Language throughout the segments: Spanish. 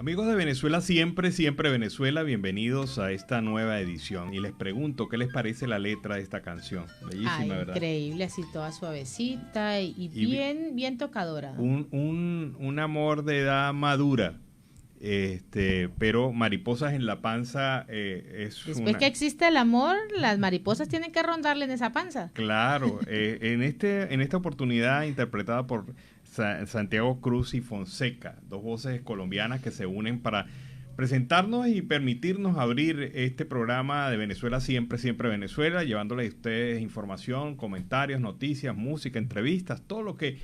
Amigos de Venezuela, siempre, siempre Venezuela, bienvenidos a esta nueva edición. Y les pregunto, ¿qué les parece la letra de esta canción? Bellísima, ¿verdad? Increíble, así toda suavecita y bien tocadora. Un amor de edad madura, pero mariposas en la panza Después que existe el amor, las mariposas tienen que rondarle en esa panza. Claro, en esta oportunidad interpretada por Santiago Cruz y Fonseca, dos voces colombianas que se unen para presentarnos y permitirnos abrir este programa de Venezuela siempre, siempre Venezuela, llevándoles a ustedes información, comentarios, noticias, música, entrevistas, todo lo que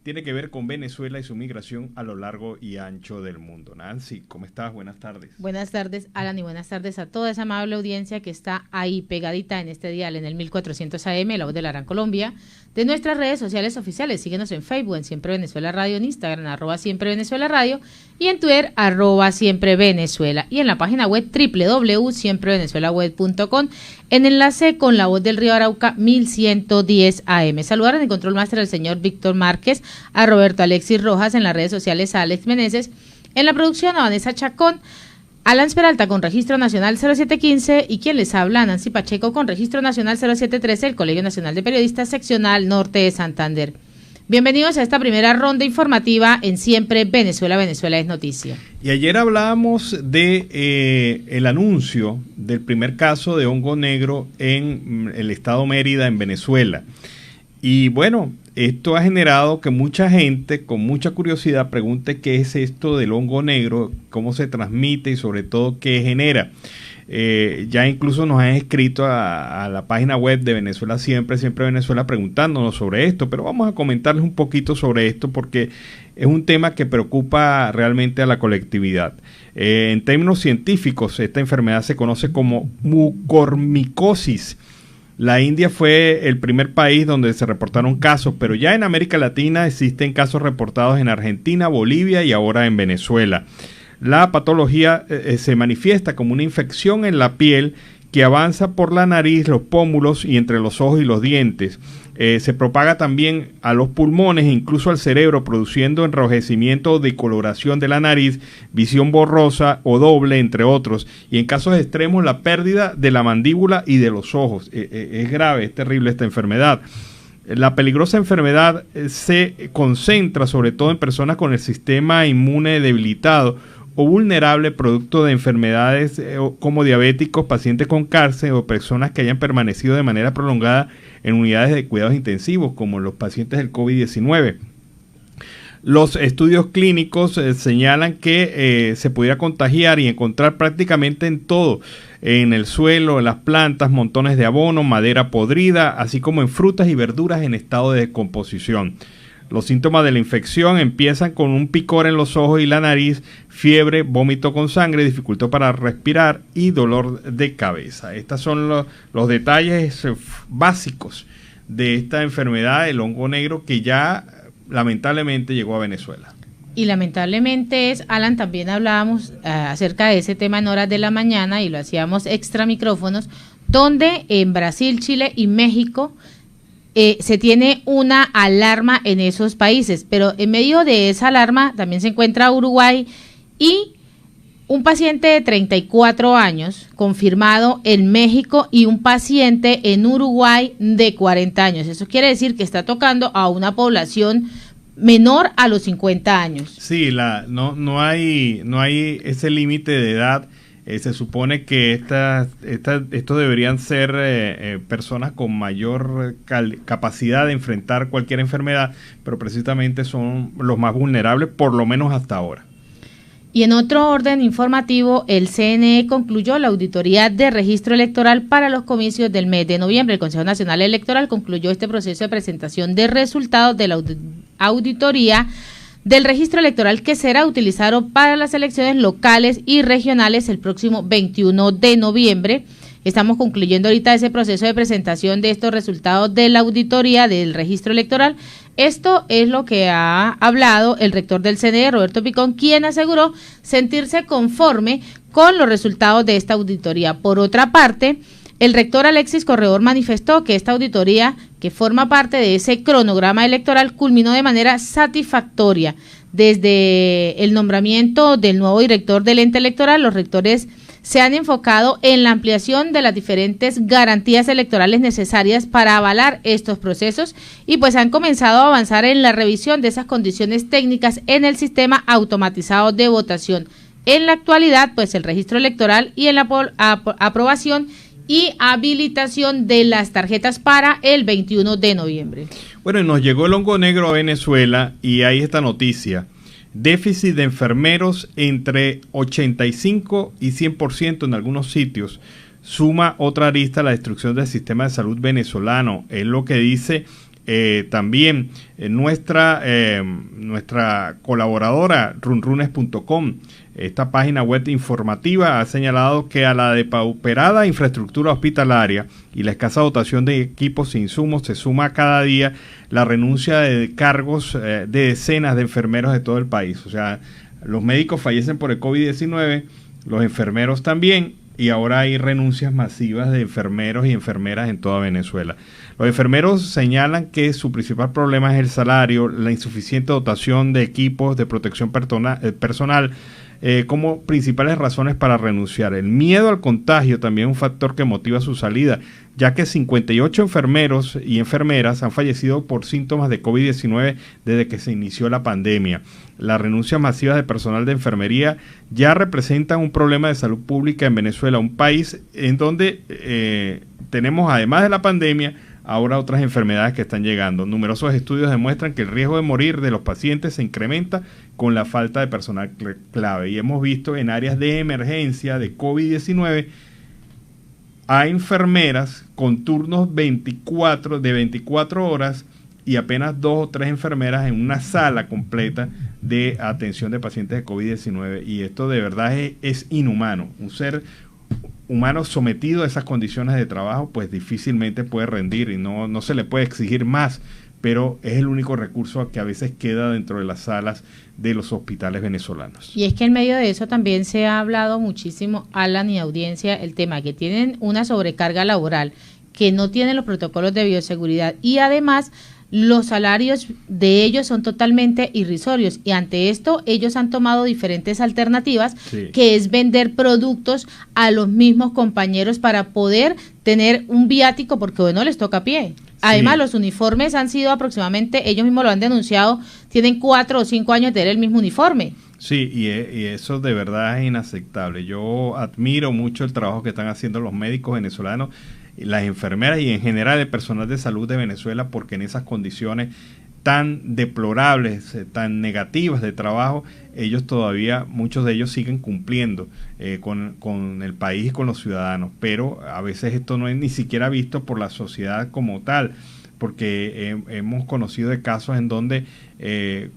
tiene que ver con Venezuela y su migración a lo largo y ancho del mundo. Nancy, ¿cómo estás? Buenas tardes. Buenas tardes, Alan, y buenas tardes a toda esa amable audiencia que está ahí pegadita en este dial, en el 1400 AM, La Voz de la Gran Colombia, de nuestras redes sociales oficiales. Síguenos en Facebook, en Siempre Venezuela Radio, en Instagram, @Siempre Venezuela Radio, y en Twitter, @Siempre Venezuela, y en la página web www.siemprevenezuelaweb.com, en enlace con La Voz del Río Arauca 1110 AM. Saludar en el control máster al señor Víctor Márquez, a Roberto Alexis Rojas, en las redes sociales a Alex Meneses, en la producción a Vanessa Chacón, Alan Peralta con registro nacional 0715 y quien les habla, Nancy Pacheco, con registro nacional 0713, el Colegio Nacional de Periodistas seccional Norte de Santander. Bienvenidos a esta primera ronda informativa en Siempre Venezuela, Venezuela es noticia. Y ayer hablábamos de el anuncio del primer caso de hongo negro en el estado Mérida, en Venezuela. Y bueno, esto ha generado que mucha gente con mucha curiosidad pregunte qué es esto del hongo negro, cómo se transmite y sobre todo qué genera. Ya incluso nos han escrito a la página web de Venezuela Siempre, Siempre Venezuela, preguntándonos sobre esto, pero vamos a comentarles un poquito sobre esto porque es un tema que preocupa realmente a la colectividad. En términos científicos, esta enfermedad se conoce como mucormicosis. La India fue el primer país donde se reportaron casos, pero ya en América Latina existen casos reportados en Argentina, Bolivia y ahora en Venezuela. La patología se manifiesta como una infección en la piel que avanza por la nariz, los pómulos y entre los ojos y los dientes. Se propaga también a los pulmones e incluso al cerebro, produciendo enrojecimiento o decoloración de la nariz, visión borrosa o doble, entre otros. Y en casos extremos, la pérdida de la mandíbula y de los ojos. Es grave, es terrible esta enfermedad. La peligrosa enfermedad se concentra sobre todo en personas con el sistema inmune debilitado o vulnerable producto de enfermedades como diabéticos, pacientes con cáncer o personas que hayan permanecido de manera prolongada en unidades de cuidados intensivos, como los pacientes del COVID-19. Los estudios clínicos señalan que se pudiera contagiar y encontrar prácticamente en todo, en el suelo, en las plantas, montones de abono, madera podrida, así como en frutas y verduras en estado de descomposición. Los síntomas de la infección empiezan con un picor en los ojos y la nariz, fiebre, vómito con sangre, dificultad para respirar y dolor de cabeza. Estos son los detalles básicos de esta enfermedad, el hongo negro, que ya lamentablemente llegó a Venezuela. Y lamentablemente Alan, también hablábamos acerca de ese tema en horas de la mañana y lo hacíamos extra micrófonos, donde en Brasil, Chile y México se tiene una alarma en esos países, pero en medio de esa alarma también se encuentra Uruguay y un paciente de 34 años confirmado en México y un paciente en Uruguay de 40 años. Eso quiere decir que está tocando a una población menor a los 50 años. Sí, no hay ese límite de edad. Se supone que estos deberían ser personas con mayor capacidad de enfrentar cualquier enfermedad, pero precisamente son los más vulnerables, por lo menos hasta ahora. Y en otro orden informativo, el CNE concluyó la auditoría de registro electoral para los comicios del mes de noviembre. El Consejo Nacional Electoral concluyó este proceso de presentación de resultados de la auditoría del registro electoral que será utilizado para las elecciones locales y regionales el próximo 21 de noviembre. Estamos concluyendo ahorita ese proceso de presentación de estos resultados de la auditoría del registro electoral. Esto es lo que ha hablado el rector del CNE, Roberto Picón, quien aseguró sentirse conforme con los resultados de esta auditoría. Por otra parte, el rector Alexis Corredor manifestó que esta auditoría, que forma parte de ese cronograma electoral, culminó de manera satisfactoria. desde el nombramiento del nuevo director del ente electoral, los rectores se han enfocado en la ampliación de las diferentes garantías electorales necesarias para avalar estos procesos y pues han comenzado a avanzar en la revisión de esas condiciones técnicas en el sistema automatizado de votación. En la actualidad, pues el registro electoral y en la aprobación y habilitación de las tarjetas para el 21 de noviembre. Bueno, y nos llegó el hongo negro a Venezuela y hay esta noticia. Déficit de enfermeros entre 85 y 100% en algunos sitios. Suma otra arista a la destrucción del sistema de salud venezolano. Es lo que dice también nuestra colaboradora runrunes.com. Esta página web informativa ha señalado que a la depauperada infraestructura hospitalaria y la escasa dotación de equipos e insumos se suma cada día la renuncia de cargos de decenas de enfermeros de todo el país. O sea, los médicos fallecen por el COVID-19, los enfermeros también, y ahora hay renuncias masivas de enfermeros y enfermeras en toda Venezuela. Los enfermeros señalan que su principal problema es el salario, la insuficiente dotación de equipos de protección personal, como principales razones para renunciar. El miedo al contagio también es un factor que motiva su salida, ya que 58 enfermeros y enfermeras han fallecido por síntomas de COVID-19 desde que se inició la pandemia. Las renuncias masivas de personal de enfermería ya representan un problema de salud pública en Venezuela, un país en donde tenemos, además de la pandemia, ahora otras enfermedades que están llegando. Numerosos estudios demuestran que el riesgo de morir de los pacientes se incrementa con la falta de personal clave. Y hemos visto en áreas de emergencia de COVID-19 a enfermeras con turnos de 24 horas y apenas 2 o 3 enfermeras en una sala completa de atención de pacientes de COVID-19. Y esto de verdad es inhumano. Un ser humano sometido a esas condiciones de trabajo, pues difícilmente puede rendir y no se le puede exigir más, pero es el único recurso que a veces queda dentro de las salas de los hospitales venezolanos. Y es que en medio de eso también se ha hablado muchísimo, Alan y audiencia, el tema que tienen una sobrecarga laboral, que no tienen los protocolos de bioseguridad y además los salarios de ellos son totalmente irrisorios y ante esto ellos han tomado diferentes alternativas, sí, que es vender productos a los mismos compañeros para poder tener un viático porque bueno, les toca a pie. Además, sí, los uniformes han sido aproximadamente, ellos mismos lo han denunciado, tienen 4 o 5 años de tener el mismo uniforme. Sí, y eso de verdad es inaceptable. Yo admiro mucho el trabajo que están haciendo los médicos venezolanos, las enfermeras y en general el personal de salud de Venezuela, porque en esas condiciones tan deplorables, tan negativas de trabajo, ellos todavía, muchos de ellos siguen cumpliendo con el país y con los ciudadanos, pero a veces esto no es ni siquiera visto por la sociedad como tal, porque hemos conocido de casos en donde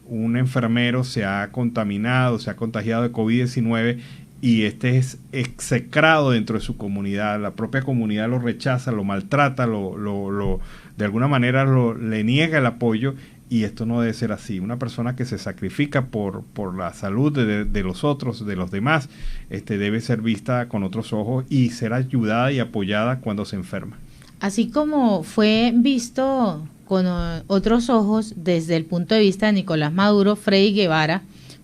un enfermero se ha contaminado, se ha contagiado de COVID-19 y este es execrado dentro de su comunidad, la propia comunidad lo rechaza, lo maltrata, de alguna manera le niega el apoyo y esto no debe ser así. Una persona que se sacrifica por la salud de los otros, de los demás, debe ser vista con otros ojos y ser ayudada y apoyada cuando se enferma. Así como fue visto con otros ojos desde el punto de vista de Nicolás Maduro, Freddy Guevara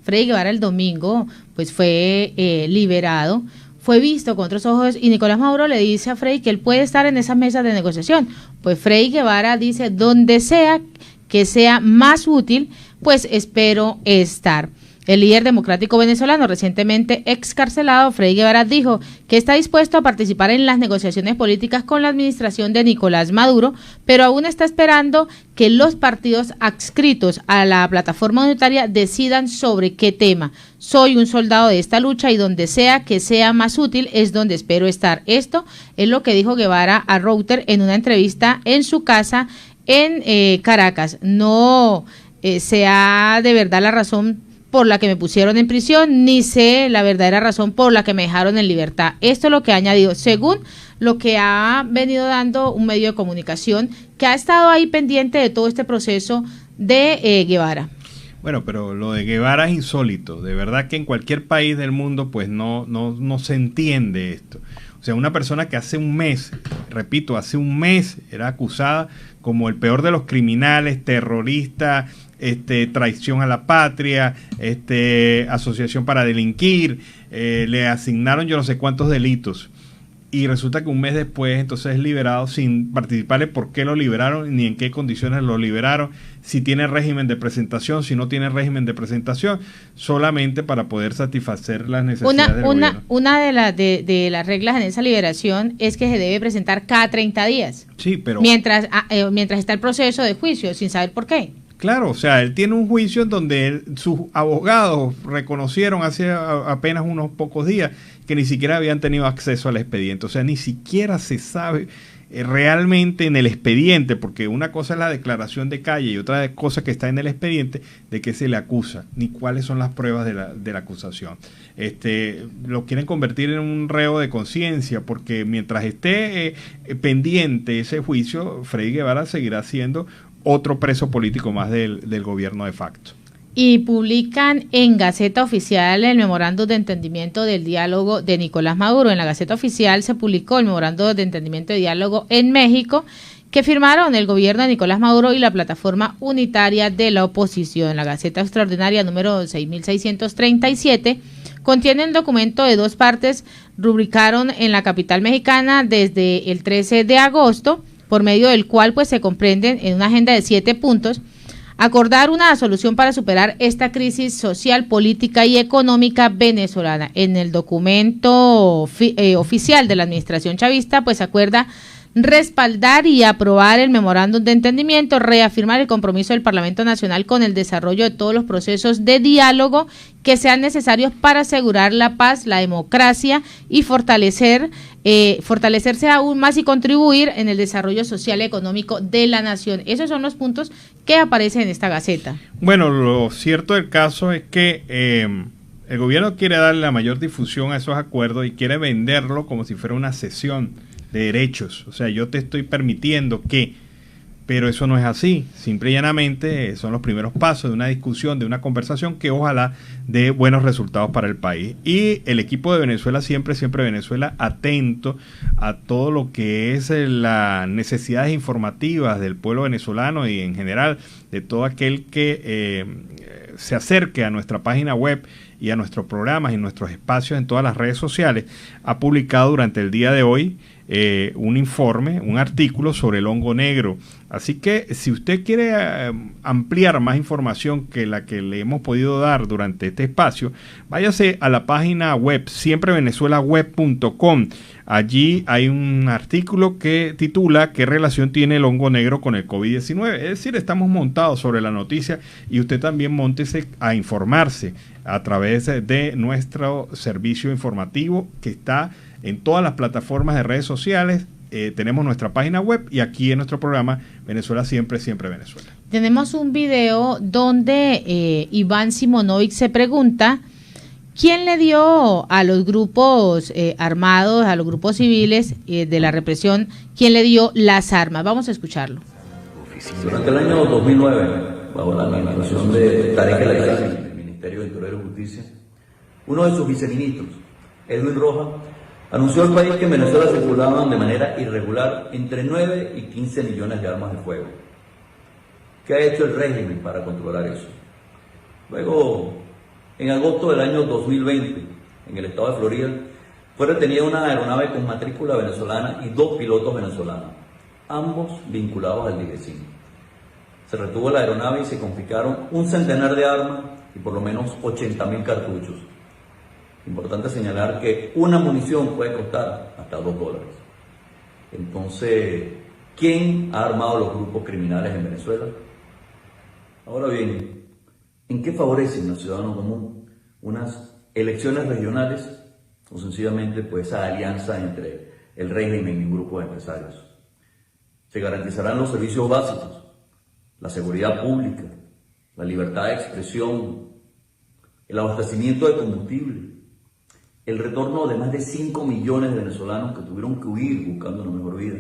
el domingo pues fue liberado, fue visto con otros ojos y Nicolás Maduro le dice a Freddy que él puede estar en esas mesas de negociación. Pues Freddy Guevara dice, donde sea que sea más útil, pues espero estar. El líder democrático venezolano recientemente excarcelado, Freddy Guevara, dijo que está dispuesto a participar en las negociaciones políticas con la administración de Nicolás Maduro, pero aún está esperando que los partidos adscritos a la plataforma unitaria decidan sobre qué tema. Soy un soldado de esta lucha y donde sea que sea más útil es donde espero estar. Esto es lo que dijo Guevara a Reuters en una entrevista en su casa en Caracas. No sea de verdad la razón por la que me pusieron en prisión, ni sé la verdadera razón por la que me dejaron en libertad. Esto es lo que ha añadido, según lo que ha venido dando un medio de comunicación que ha estado ahí pendiente de todo este proceso de Guevara. Bueno, pero lo de Guevara es insólito. De verdad que en cualquier país del mundo pues no se entiende esto. O sea, una persona que hace un mes era acusada como el peor de los criminales, terrorista, traición a la patria, asociación para delinquir, le asignaron yo no sé cuántos delitos. Y resulta que un mes después entonces es liberado sin participarle por qué lo liberaron, ni en qué condiciones lo liberaron, si tiene régimen de presentación, si no tiene régimen de presentación, solamente para poder satisfacer las necesidades del gobierno. Una de las reglas en esa liberación es que se debe presentar cada 30 días. Sí, pero mientras está el proceso de juicio, sin saber por qué. Claro, o sea, él tiene un juicio en donde sus abogados reconocieron hace apenas unos pocos días que ni siquiera habían tenido acceso al expediente. O sea, ni siquiera se sabe realmente en el expediente, porque una cosa es la declaración de calle y otra cosa que está en el expediente de qué se le acusa, ni cuáles son las pruebas de la acusación. Lo quieren convertir en un reo de conciencia, porque mientras esté pendiente ese juicio, Freddy Guevara seguirá siendo otro preso político más del gobierno de facto. Y publican en Gaceta Oficial el memorándum de entendimiento del diálogo de Nicolás Maduro. En la Gaceta Oficial se publicó el memorándum de entendimiento de diálogo en México que firmaron el gobierno de Nicolás Maduro y la plataforma unitaria de la oposición. La Gaceta Extraordinaria número 6637 contiene el documento de 2 partes, rubricaron en la capital mexicana desde el 13 de agosto, por medio del cual pues se comprenden en una agenda de 7 puntos, acordar una solución para superar esta crisis social, política y económica venezolana. En el documento oficial de la administración chavista pues se acuerda respaldar y aprobar el memorándum de entendimiento, reafirmar el compromiso del Parlamento Nacional con el desarrollo de todos los procesos de diálogo que sean necesarios para asegurar la paz, la democracia y fortalecerse aún más y contribuir en el desarrollo social y económico de la nación. Esos son los puntos que aparecen en esta Gaceta. Bueno, lo cierto del caso es que el gobierno quiere darle la mayor difusión a esos acuerdos y quiere venderlo como si fuera una cesión de derechos. O sea, yo te estoy permitiendo que, pero eso no es así. Simple y llanamente son los primeros pasos de una discusión, de una conversación que ojalá dé buenos resultados para el país. Y el equipo de Venezuela siempre Venezuela atento a todo lo que es las necesidades informativas del pueblo venezolano y en general de todo aquel que se acerque a nuestra página web y a nuestros programas y nuestros espacios en todas las redes sociales. Ha publicado durante el día de hoy un informe, un artículo sobre el hongo negro. Así que si usted quiere ampliar más información que la que le hemos podido dar durante este espacio, váyase a la página web siemprevenezuelaweb.com. Allí hay un artículo que titula ¿Qué relación tiene el hongo negro con el COVID-19? Es decir, estamos montados sobre la noticia y usted también móntese a informarse a través de nuestro servicio informativo que está en todas las plataformas de redes sociales. Tenemos nuestra página web y aquí en nuestro programa Venezuela Siempre Venezuela. Tenemos un video donde Iván Simonovic se pregunta ¿quién le dio a los grupos armados, a los grupos civiles de la represión, quién le dio las armas? Vamos a escucharlo. Durante el año 2009, bajo la administración de Tarek El Aissami, del Ministerio de Interior y Justicia, uno de sus viceministros, Edwin Rojas, anunció al país que en Venezuela circulaban de manera irregular entre 9 y 15 millones de armas de fuego. ¿Qué ha hecho el régimen para controlar eso? Luego, en agosto del año 2020, en el estado de Florida, fue retenida una aeronave con matrícula venezolana y 2 pilotos venezolanos, ambos vinculados al DIGESIN. Se retuvo la aeronave y se confiscaron un centenar de armas y por lo menos 80.000 cartuchos. Importante señalar que una munición puede costar hasta $2. Entonces, ¿quién ha armado los grupos criminales en Venezuela? Ahora bien, ¿en qué favorecen al ciudadano común unas elecciones regionales o sencillamente pues esa alianza entre el régimen y un grupo de empresarios? Se garantizarán los servicios básicos, la seguridad pública, la libertad de expresión, el abastecimiento de combustible, el retorno de más de 5 millones de venezolanos que tuvieron que huir buscando una mejor vida,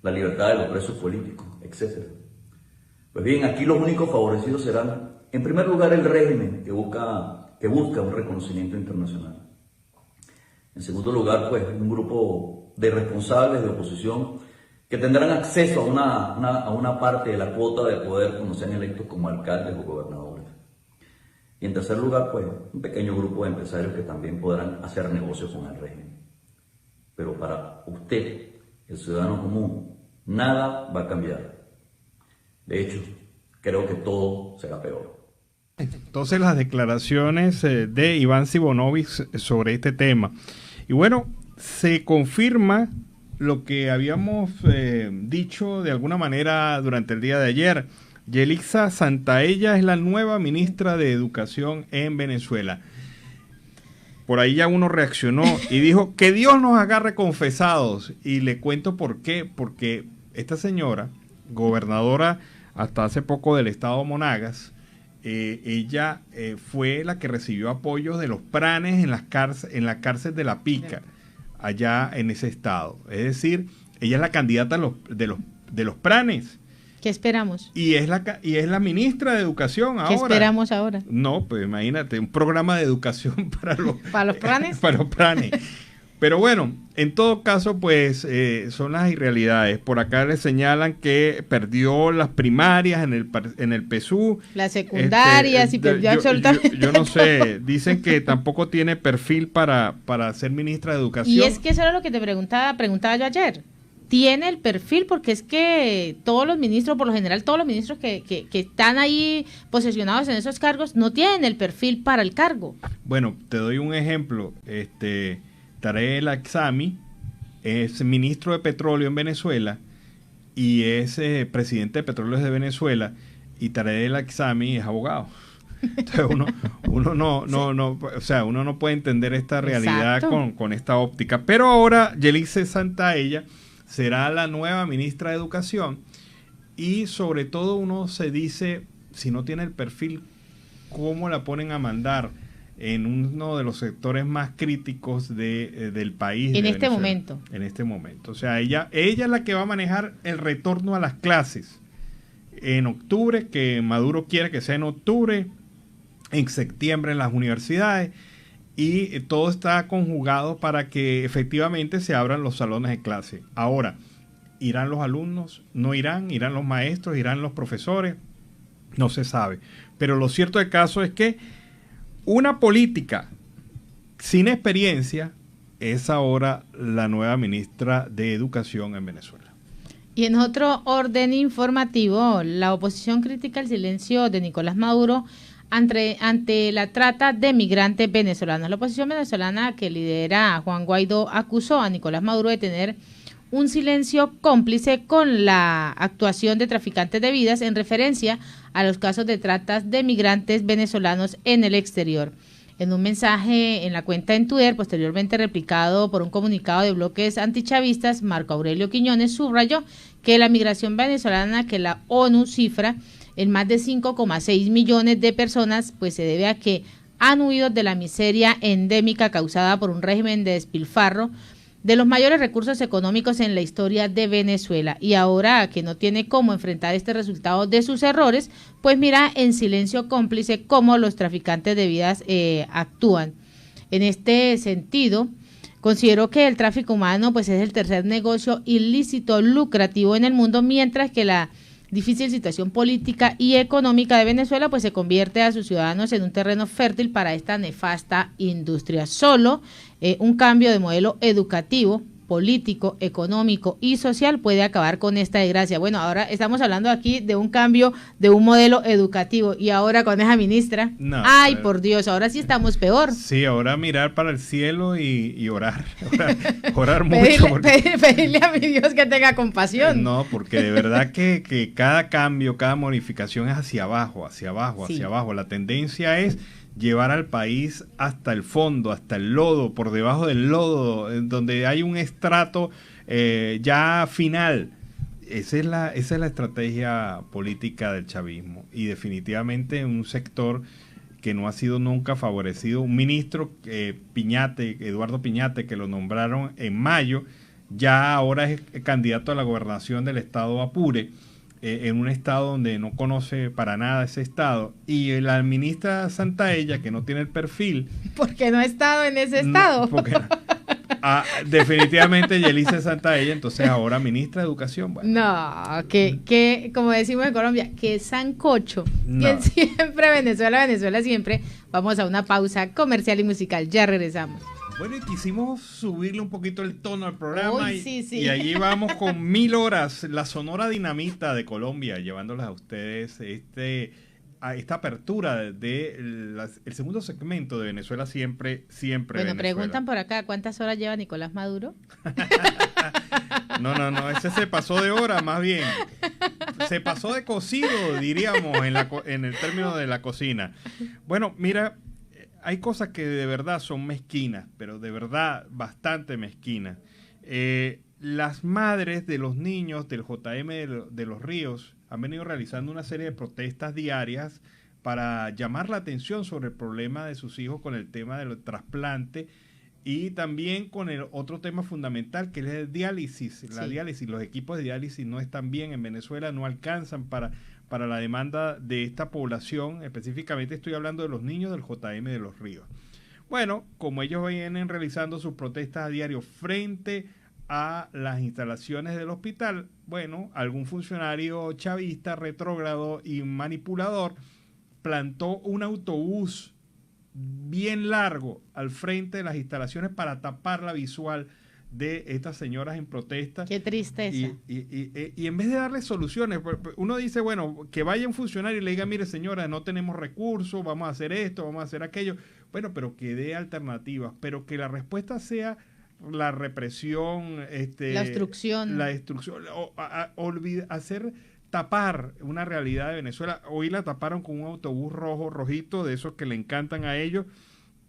la libertad de los presos políticos, etc. Pues bien, aquí los únicos favorecidos serán, en primer lugar, el régimen que busca un reconocimiento internacional. En segundo lugar, pues, un grupo de responsables de oposición que tendrán acceso a una parte de la cuota de poder cuando sean electos como alcaldes o gobernadores. Y en tercer lugar, pues, un pequeño grupo de empresarios que también podrán hacer negocios con el régimen. Pero para usted, el ciudadano común, nada va a cambiar. De hecho, creo que todo será peor. Entonces, las declaraciones de Iván Simonovic sobre este tema. Y bueno, se confirma lo que habíamos dicho de alguna manera durante el día de ayer. Yelixa Santaella es la nueva ministra de Educación en Venezuela. Por ahí ya uno reaccionó y dijo que Dios nos agarre confesados. Y le cuento por qué. Porque esta señora, gobernadora hasta hace poco del estado Monagas, ella fue la que recibió apoyos de los pranes en la cárcel de La Pica, allá en ese estado. Es decir, ella es la candidata de los pranes. ¿Qué esperamos? Y es la ministra de Educación ahora. ¿Qué esperamos ahora? No, pues imagínate, un programa de educación para los pranes. Para los pranes. Pero bueno, en todo caso, pues son las irrealidades. Por acá le señalan que perdió las primarias en el PSU. Las secundarias y perdió absolutamente. Yo no sé, dicen que tampoco tiene perfil para ser ministra de Educación. Y es que eso era lo que te preguntaba yo ayer. Tiene el perfil, porque es que todos los ministros, por lo general todos los ministros que están ahí posesionados en esos cargos, no tienen el perfil para el cargo. Bueno, te doy un ejemplo. Tarek El Aksami es ministro de Petróleo en Venezuela y es presidente de Petróleos de Venezuela, y Tarek El Aksami es abogado. Entonces uno no puede entender esta realidad con esta óptica. Pero ahora Yelixa Santaella será la nueva ministra de Educación, y sobre todo uno se dice, si no tiene el perfil, ¿cómo la ponen a mandar en uno de los sectores más críticos del país? En este momento. En este momento. O sea, ella es la que va a manejar el retorno a las clases en octubre, que Maduro quiere que sea en octubre, en septiembre en las universidades, y todo está conjugado para que efectivamente se abran los salones de clase. Ahora, ¿irán los alumnos? ¿No irán? ¿Irán los maestros? ¿Irán los profesores? No se sabe. Pero lo cierto del caso es que una política sin experiencia es ahora la nueva ministra de Educación en Venezuela. Y en otro orden informativo, la oposición critica el silencio de Nicolás Maduro ante la trata de migrantes venezolanos. La oposición venezolana que lidera Juan Guaidó acusó a Nicolás Maduro de tener un silencio cómplice con la actuación de traficantes de vidas en referencia a los casos de tratas de migrantes venezolanos en el exterior. En un mensaje en la cuenta en Twitter, posteriormente replicado por un comunicado de bloques antichavistas, Marco Aurelio Quiñones subrayó que la migración venezolana, que la ONU cifra en más de 5,6 millones de personas, pues se debe a que han huido de la miseria endémica causada por un régimen de despilfarro de los mayores recursos económicos en la historia de Venezuela. Y ahora que no tiene cómo enfrentar este resultado de sus errores, pues mira en silencio cómplice cómo los traficantes de vidas actúan. En este sentido, considero que el tráfico humano pues es el tercer negocio ilícito lucrativo en el mundo, mientras que la difícil situación política y económica de Venezuela pues se convierte a sus ciudadanos en un terreno fértil para esta nefasta industria. Solo un cambio de modelo educativo, político, económico y social puede acabar con esta desgracia. Bueno, ahora estamos hablando aquí de un cambio de un modelo educativo, y ahora con esa ministra, no, ay, por Dios, ahora sí estamos peor. Sí, ahora mirar para el cielo y orar mucho. Pedirle a mi Dios que tenga compasión. No, porque de verdad que cada cambio, cada modificación es hacia abajo, sí, hacia abajo. La tendencia es llevar al país hasta el fondo, hasta el lodo, por debajo del lodo, donde hay un estrato ya final. Esa es la estrategia política del chavismo, y definitivamente un sector que no ha sido nunca favorecido. Un ministro, Eduardo Piñate, que lo nombraron en mayo, ya ahora es candidato a la gobernación del estado Apure, en un estado donde no conoce para nada ese estado, y la ministra Santaella, que no tiene el perfil. Porque no ha estado en ese estado. definitivamente Yelice Santaella, entonces ahora ministra de Educación. Bueno. No, que como decimos en Colombia, que sancocho. No. Que siempre Venezuela siempre. Vamos a una pausa comercial y musical. Ya regresamos. Bueno, y quisimos subirle un poquito el tono al programa. Uy, sí. Y allí vamos con 1000 horas, la Sonora Dinamita de Colombia, llevándoles a ustedes a esta apertura de el segundo segmento de Venezuela siempre Bueno, Venezuela. preguntan por acá, ¿cuántas horas lleva Nicolás Maduro? No, ese se pasó de hora, más bien. Se pasó de cocido, diríamos, en el término de la cocina. Bueno, mira, hay cosas que de verdad son mezquinas, pero de verdad bastante mezquinas. Las madres de los niños del JM de los Ríos han venido realizando una serie de protestas diarias para llamar la atención sobre el problema de sus hijos con el tema del trasplante y también con el otro tema fundamental que es el diálisis. La diálisis, los equipos de diálisis no están bien en Venezuela, no alcanzan para la demanda de esta población. Específicamente estoy hablando de los niños del JM de los Ríos. Bueno, como ellos vienen realizando sus protestas a diario frente a las instalaciones del hospital, bueno, algún funcionario chavista, retrógrado y manipulador plantó un autobús bien largo al frente de las instalaciones para tapar la visual de estas señoras en protesta. Qué tristeza. Y en vez de darles soluciones, uno dice, bueno, que vaya un funcionario y le diga, mire señora, no tenemos recursos, vamos a hacer esto, vamos a hacer aquello. Bueno, pero que dé alternativas, pero que la respuesta sea la represión, la destrucción, tapar una realidad de Venezuela. Hoy la taparon con un autobús rojito, de esos que le encantan a ellos,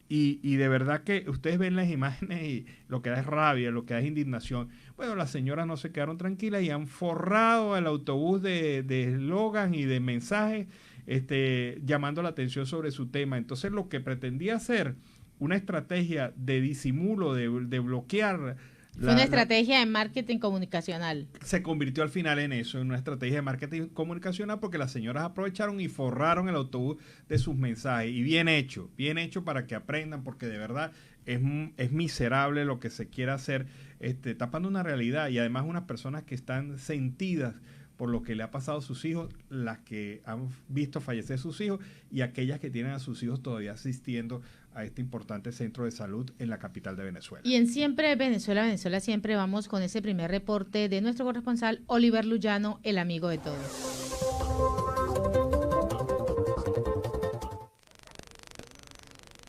y de verdad que ustedes ven las imágenes y lo que da es rabia, lo que da es indignación. Bueno, las señoras no se quedaron tranquilas y han forrado el autobús de eslogan y de mensajes llamando la atención sobre su tema. Entonces lo que pretendía hacer una estrategia de disimulo, de bloquear. Fue una estrategia de marketing comunicacional. Se convirtió al final en eso, en una estrategia de marketing comunicacional, porque las señoras aprovecharon y forraron el autobús de sus mensajes. Y bien hecho para que aprendan, porque de verdad es miserable lo que se quiere hacer, tapando una realidad y además unas personas que están sentidas por lo que le ha pasado a sus hijos, las que han visto fallecer a sus hijos y aquellas que tienen a sus hijos todavía asistiendo a este importante centro de salud en la capital de Venezuela. Y en Siempre Venezuela siempre vamos con ese primer reporte de nuestro corresponsal Oliver Luyano, el amigo de todos.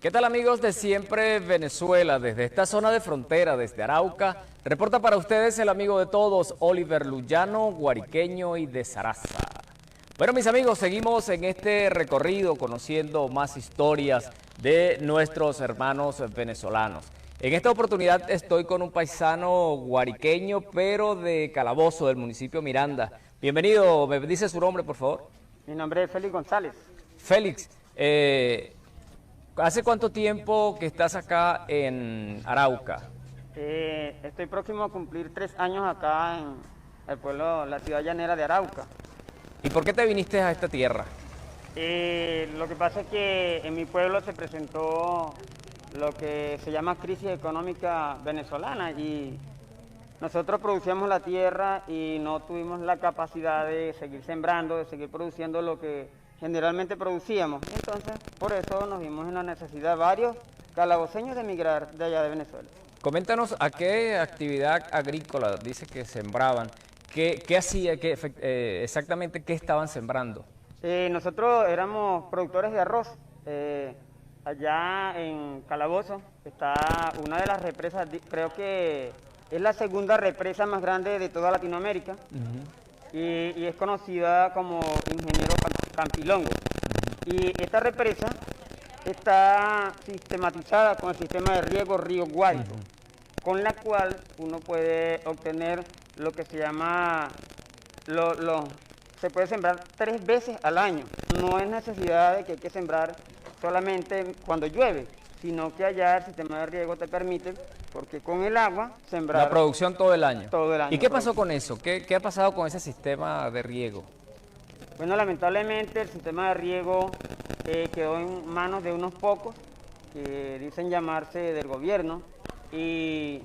¿Qué tal amigos de Siempre Venezuela? Desde esta zona de frontera, desde Arauca, reporta para ustedes el amigo de todos, Oliver Luyano, guariqueño y de Saraza. Bueno mis amigos, seguimos en este recorrido conociendo más historias de nuestros hermanos venezolanos. En esta oportunidad estoy con un paisano guariqueño, pero de Calabozo, del municipio Miranda. Bienvenido, ¿me dice su nombre por favor? Mi nombre es Félix González. Félix, ¿hace cuánto tiempo que estás acá en Arauca? Estoy próximo a cumplir 3 años acá en el pueblo, la ciudad llanera de Arauca. ¿Y por qué te viniste a esta tierra? Lo que pasa es que en mi pueblo se presentó lo que se llama crisis económica venezolana y nosotros producíamos la tierra y no tuvimos la capacidad de seguir sembrando, de seguir produciendo lo que generalmente producíamos. Entonces, por eso nos vimos en la necesidad varios calaboceños de emigrar de allá de Venezuela. Coméntanos a qué actividad agrícola dice que sembraban, qué hacía, exactamente qué estaban sembrando. Nosotros éramos productores de arroz. Allá en Calabozo está una de las represas, creo que es la segunda represa más grande de toda Latinoamérica. Y es conocida como Ingeniero Campilongo. Y esta represa está sistematizada con el sistema de riego Río Guárico, con la cual uno puede obtener lo que se llama, se puede sembrar 3 veces al año. No es necesidad de que hay que sembrar solamente cuando llueve, sino que allá el sistema de riego te permite, porque con el agua sembrar... La producción todo el año. Todo el año. ¿Y qué pasó con eso? ¿Qué ha pasado con ese sistema de riego? Bueno, lamentablemente el sistema de riego quedó en manos de unos pocos que dicen llamarse del gobierno Y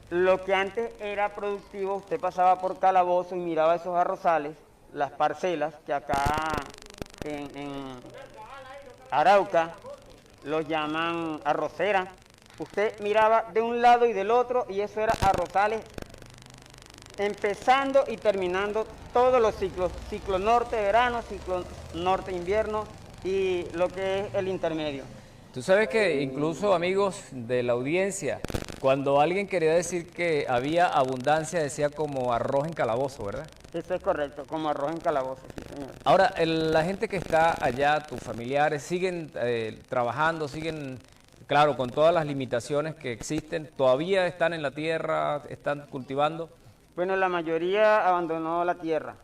lo que antes era productivo, usted pasaba por Calabozo y miraba esos arrozales, las parcelas que acá en Arauca los llaman arrocera. Usted miraba de un lado y del otro y eso era arrozales empezando y terminando todos los ciclos, ciclo norte-verano, ciclo norte-invierno y lo que es el intermedio. Tú sabes que incluso, amigos de la audiencia, cuando alguien quería decir que había abundancia, decía como arroz en calabozo, ¿verdad? Eso es correcto, como arroz en calabozo, sí, señor. Ahora, la gente que está allá, tus familiares, siguen trabajando, siguen, claro, con todas las limitaciones que existen, todavía están en la tierra, están cultivando. Bueno, la mayoría abandonó la tierra,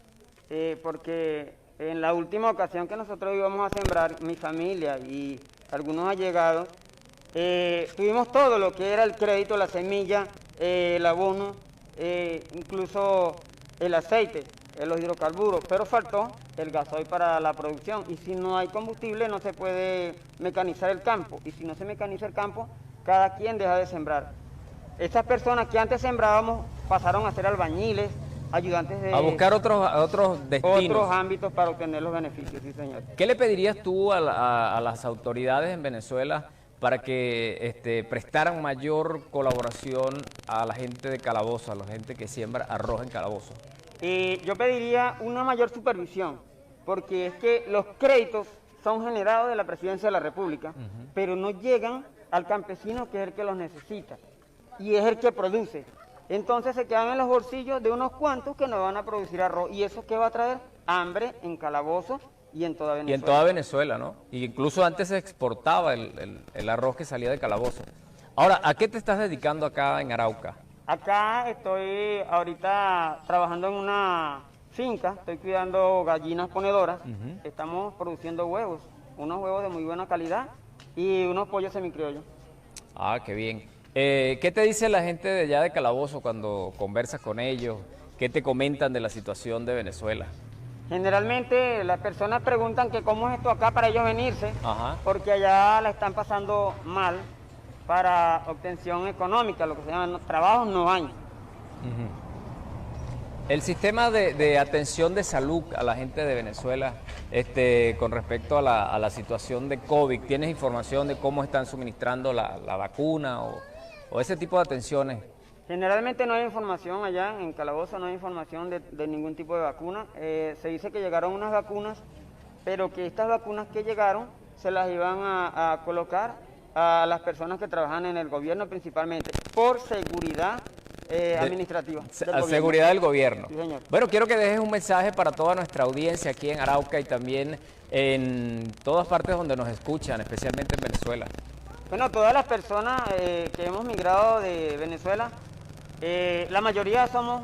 porque en la última ocasión que nosotros íbamos a sembrar, mi familia y algunos allegados, tuvimos todo lo que era el crédito, la semilla, el abono, incluso el aceite, los hidrocarburos, pero faltó el gasoil para la producción y si no hay combustible no se puede mecanizar el campo y si no se mecaniza el campo, cada quien deja de sembrar. Estas personas que antes sembrábamos pasaron a ser albañiles, ayudantes de... A buscar otros destinos. Otros ámbitos para obtener los beneficios, sí señor. ¿Qué le pedirías tú a las autoridades en Venezuela para que prestaran mayor colaboración a la gente de Calabozo, a la gente que siembra arroz en Calabozo? Yo pediría una mayor supervisión, porque es que los créditos son generados de la Presidencia de la República, pero no llegan al campesino que es el que los necesita y es el que produce. Entonces se quedan en los bolsillos de unos cuantos que no van a producir arroz. ¿Y eso qué va a traer? Hambre en Calabozo y en toda Venezuela. Y en toda Venezuela, ¿no? Y incluso antes se exportaba el arroz que salía de Calabozo. Ahora, ¿a qué te estás dedicando acá en Arauca? Acá estoy ahorita trabajando en una finca, estoy cuidando gallinas ponedoras. Estamos produciendo huevos, unos huevos de muy buena calidad y unos pollos semicriollos. Ah, qué bien. ¿Qué te dice la gente de allá de Calabozo cuando conversas con ellos? ¿Qué te comentan de la situación de Venezuela? Generalmente las personas preguntan que cómo es esto acá para ellos venirse, porque allá la están pasando mal para obtención económica, lo que se llama trabajos no hay. El sistema de atención de salud a la gente de Venezuela con respecto a la situación de COVID, ¿tienes información de cómo están suministrando la vacuna o ese tipo de atenciones? Generalmente no hay información allá, en Calabozo no hay información de ningún tipo de vacuna. Se dice que llegaron unas vacunas, pero que estas vacunas que llegaron se las iban a colocar a las personas que trabajan en el gobierno principalmente, por seguridad administrativa. Seguridad del gobierno. Sí, señor. Bueno, quiero que dejes un mensaje para toda nuestra audiencia aquí en Arauca y también en todas partes donde nos escuchan, especialmente en Venezuela. Bueno, todas las personas que hemos migrado de Venezuela, la mayoría somos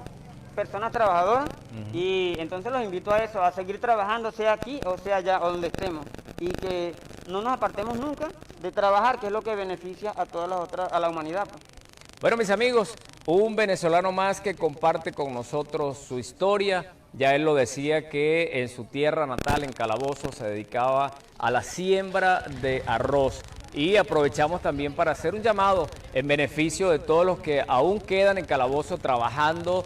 personas trabajadoras y entonces los invito a eso, a seguir trabajando, sea aquí o sea allá o donde estemos y que no nos apartemos nunca de trabajar, que es lo que beneficia a todas las otras, a la humanidad, pues. Bueno, mis amigos, un venezolano más que comparte con nosotros su historia. Ya él lo decía que en su tierra natal, en Calabozo, se dedicaba a la siembra de arroz. Y aprovechamos también para hacer un llamado en beneficio de todos los que aún quedan en Calabozo trabajando,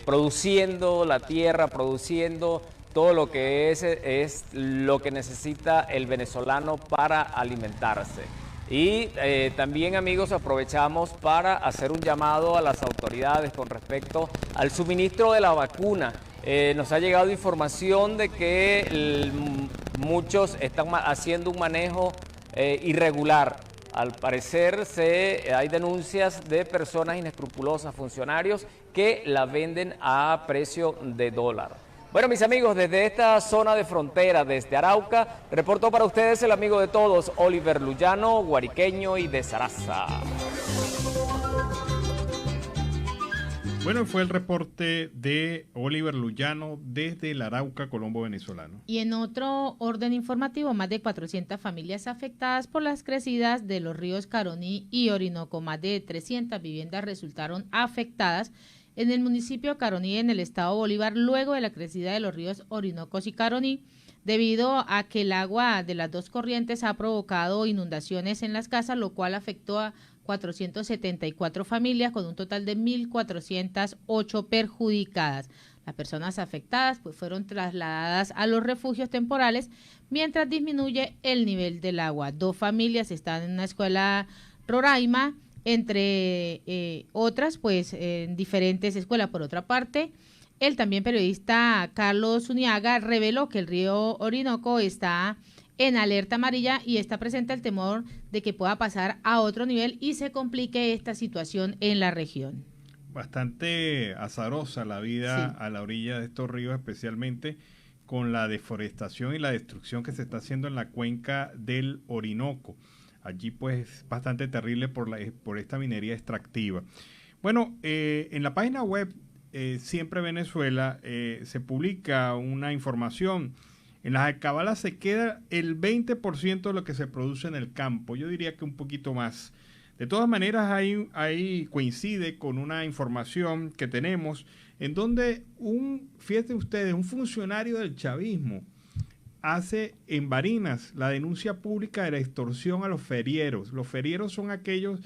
produciendo la tierra, produciendo todo lo que es lo que necesita el venezolano para alimentarse. Y también, amigos, aprovechamos para hacer un llamado a las autoridades con respecto al suministro de la vacuna. Nos ha llegado información de que muchos están haciendo un manejo irregular. Al parecer hay denuncias de personas inescrupulosas, funcionarios, que la venden a precio de dólar. Bueno, mis amigos, desde esta zona de frontera, desde Arauca, reportó para ustedes el amigo de todos, Oliver Luyano, guariqueño y de Zaraza. Bueno, fue el reporte de Oliver Luyano desde el Arauca, Colombo venezolano. Y en otro orden informativo, más de 400 familias afectadas por las crecidas de los ríos Caroní y Orinoco. Más de 300 viviendas resultaron afectadas en el municipio de Caroní, en el estado Bolívar, luego de la crecida de los ríos Orinocos y Caroní, debido a que el agua de las dos corrientes ha provocado inundaciones en las casas, lo cual afectó a 474 familias con un total de 1.408 perjudicadas. Las personas afectadas pues fueron trasladadas a los refugios temporales mientras disminuye el nivel del agua. 2 familias están en una escuela Roraima, entre otras pues en diferentes escuelas. Por otra parte, el también periodista Carlos Uniaga reveló que el río Orinoco está en alerta amarilla y está presente el temor de que pueda pasar a otro nivel y se complique esta situación en la región. Bastante azarosa la vida Sí. a la orilla de estos ríos, especialmente con la deforestación y la destrucción que se está haciendo en la cuenca del Orinoco. Allí pues bastante terrible por esta minería extractiva. Bueno, en la página web Siempre Venezuela se publica una información. En las alcabalas se queda el 20% de lo que se produce en el campo. Yo diría que un poquito más. De todas maneras, ahí coincide con una información que tenemos en donde fíjense ustedes, un funcionario del chavismo hace en Barinas la denuncia pública de la extorsión a los ferieros. Los ferieros son aquellas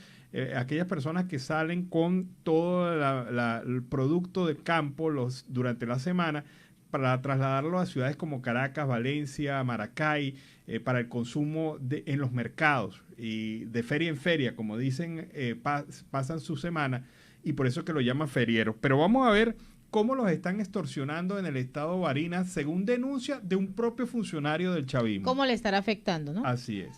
personas que salen con todo el producto del campo durante la semana para trasladarlo a ciudades como Caracas, Valencia, Maracay, para el consumo en los mercados. Y de feria en feria, como dicen, pasan su semana y por eso que lo llaman ferieros. Pero vamos a ver cómo los están extorsionando en el estado de Barinas, según denuncia de un propio funcionario del chavismo. ¿Cómo le estará afectando, no? Así es.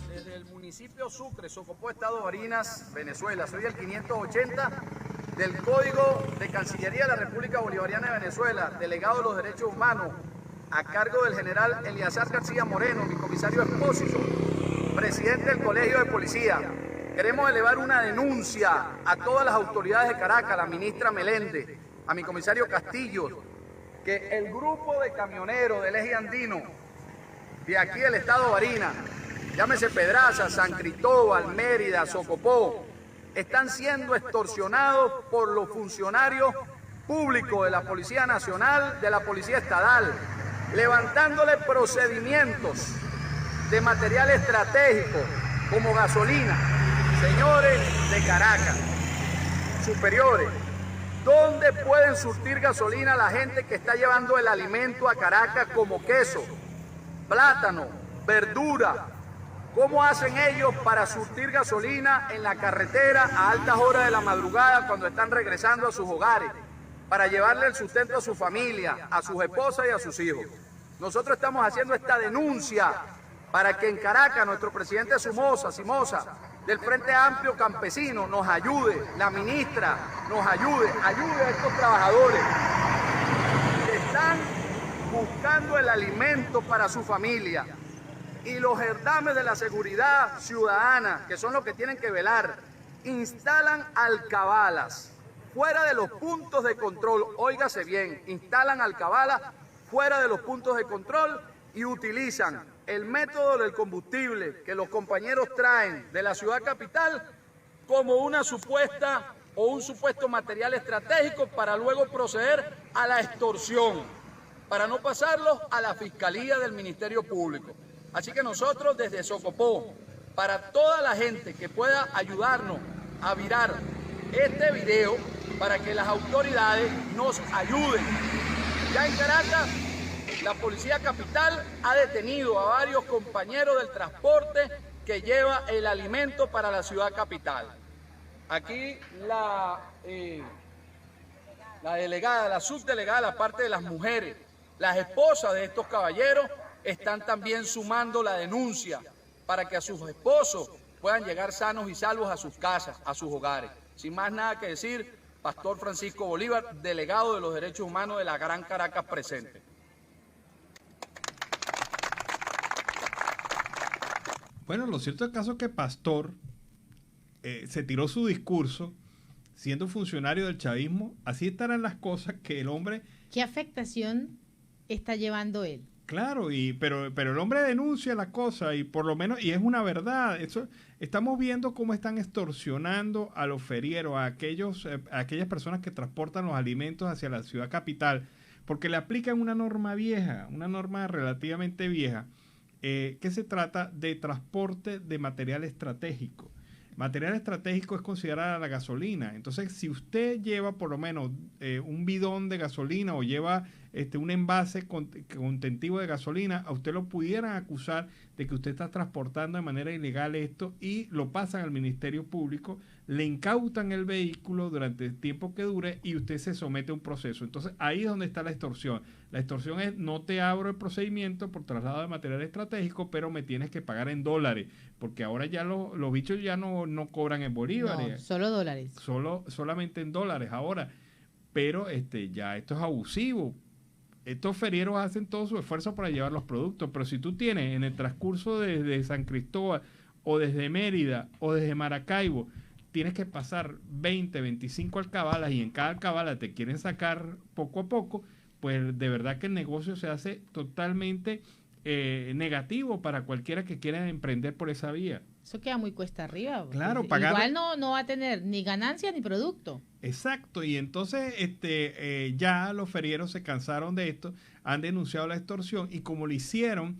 Desde el municipio Sucre, Socopó, estado Barinas, Venezuela. Soy el 580 del Código de Cancillería de la República Bolivariana de Venezuela, delegado de los derechos humanos, a cargo del general Eliazar García Moreno, mi comisario Expósito, presidente del Colegio de Policía. Queremos elevar una denuncia a todas las autoridades de Caracas, a la ministra Meléndez, a mi comisario Castillo, que el grupo de camioneros del eje andino de aquí del estado de Barinas, llámese Pedraza, San Cristóbal, Mérida, Socopó, están siendo extorsionados por los funcionarios públicos de la Policía Nacional, de la Policía Estatal, levantándole procedimientos de material estratégico como gasolina. Señores de Caracas, superiores, ¿dónde pueden surtir gasolina la gente que está llevando el alimento a Caracas como queso, plátano, verdura? ¿Cómo hacen ellos para surtir gasolina en la carretera a altas horas de la madrugada cuando están regresando a sus hogares, para llevarle el sustento a su familia, a sus esposas y a sus hijos? Nosotros estamos haciendo esta denuncia para que en Caracas nuestro presidente Somoza del Frente Amplio Campesino nos ayude, la ministra nos ayude a estos trabajadores que están buscando el alimento para su familia. Y los gerdames de la seguridad ciudadana, que son los que tienen que velar, instalan alcabalas fuera de los puntos de control. Óigase bien, instalan alcabalas fuera de los puntos de control y utilizan el método del combustible que los compañeros traen de la ciudad capital como una supuesta o un supuesto material estratégico para luego proceder a la extorsión, para no pasarlos a la Fiscalía del Ministerio Público. Así que nosotros desde Socopó, para toda la gente que pueda ayudarnos a virar este video, para que las autoridades nos ayuden. Ya en Caracas, la Policía Capital ha detenido a varios compañeros del transporte que lleva el alimento para la ciudad capital. Aquí la delegada, la subdelegada, la parte de las mujeres, las esposas de estos caballeros, están también sumando la denuncia para que a sus esposos puedan llegar sanos y salvos a sus casas, a sus hogares. Sin más nada que decir, Pastor Francisco Bolívar, delegado de los derechos humanos de la Gran Caracas presente. Bueno, lo cierto es caso que Pastor se tiró su discurso siendo funcionario del chavismo. Así estarán las cosas que el hombre... ¿Qué afectación está llevando él? Claro, pero el hombre denuncia la cosa y por lo menos, y es una verdad, eso estamos viendo cómo están extorsionando a los ferieros, a aquellas personas que transportan los alimentos hacia la ciudad capital, porque le aplican una norma vieja, una norma relativamente vieja, que se trata de transporte de material estratégico. Material estratégico es considerada la gasolina. Entonces, si usted lleva por lo menos un bidón de gasolina o lleva un envase contentivo de gasolina, a usted lo pudieran acusar de que usted está transportando de manera ilegal esto y lo pasan al Ministerio Público, le incautan el vehículo durante el tiempo que dure y usted se somete a un proceso. Entonces, ahí es donde está la extorsión. La extorsión es: no te abro el procedimiento por traslado de material estratégico, pero me tienes que pagar en dólares, porque ahora ya los bichos ya no cobran en bolívares. No, solo dólares. Solamente en dólares ahora. Pero ya esto es abusivo. Estos ferieros hacen todo su esfuerzo para llevar los productos, pero si tú tienes en el transcurso desde San Cristóbal o desde Mérida o desde Maracaibo, tienes que pasar 20, 25 alcabalas y en cada alcabala te quieren sacar poco a poco, pues de verdad que el negocio se hace totalmente negativo para cualquiera que quiera emprender por esa vía. Eso queda muy cuesta arriba. Claro, pagar. Igual no va a tener ni ganancia ni producto. Exacto, y entonces ya los ferieros se cansaron de esto, han denunciado la extorsión y como lo hicieron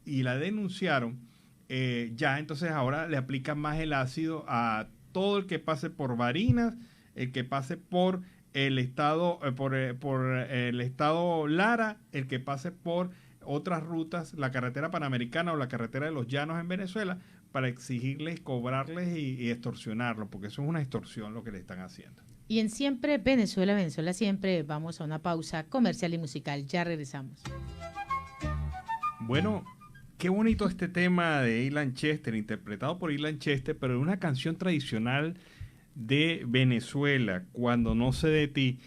y la denunciaron, ya entonces ahora le aplican más el ácido a todo el que pase por Barinas, el que pase por el estado, por el estado Lara, el que pase por otras rutas, la carretera panamericana o la carretera de los Llanos en Venezuela, para exigirles, cobrarles y extorsionarlos, porque eso es una extorsión lo que le están haciendo. Y en Siempre Venezuela, Venezuela Siempre, vamos a una pausa comercial y musical. Ya regresamos. Bueno, qué bonito este tema de Ilan Chester, interpretado por Ilan Chester, pero una canción tradicional de Venezuela, Cuando no sé de ti.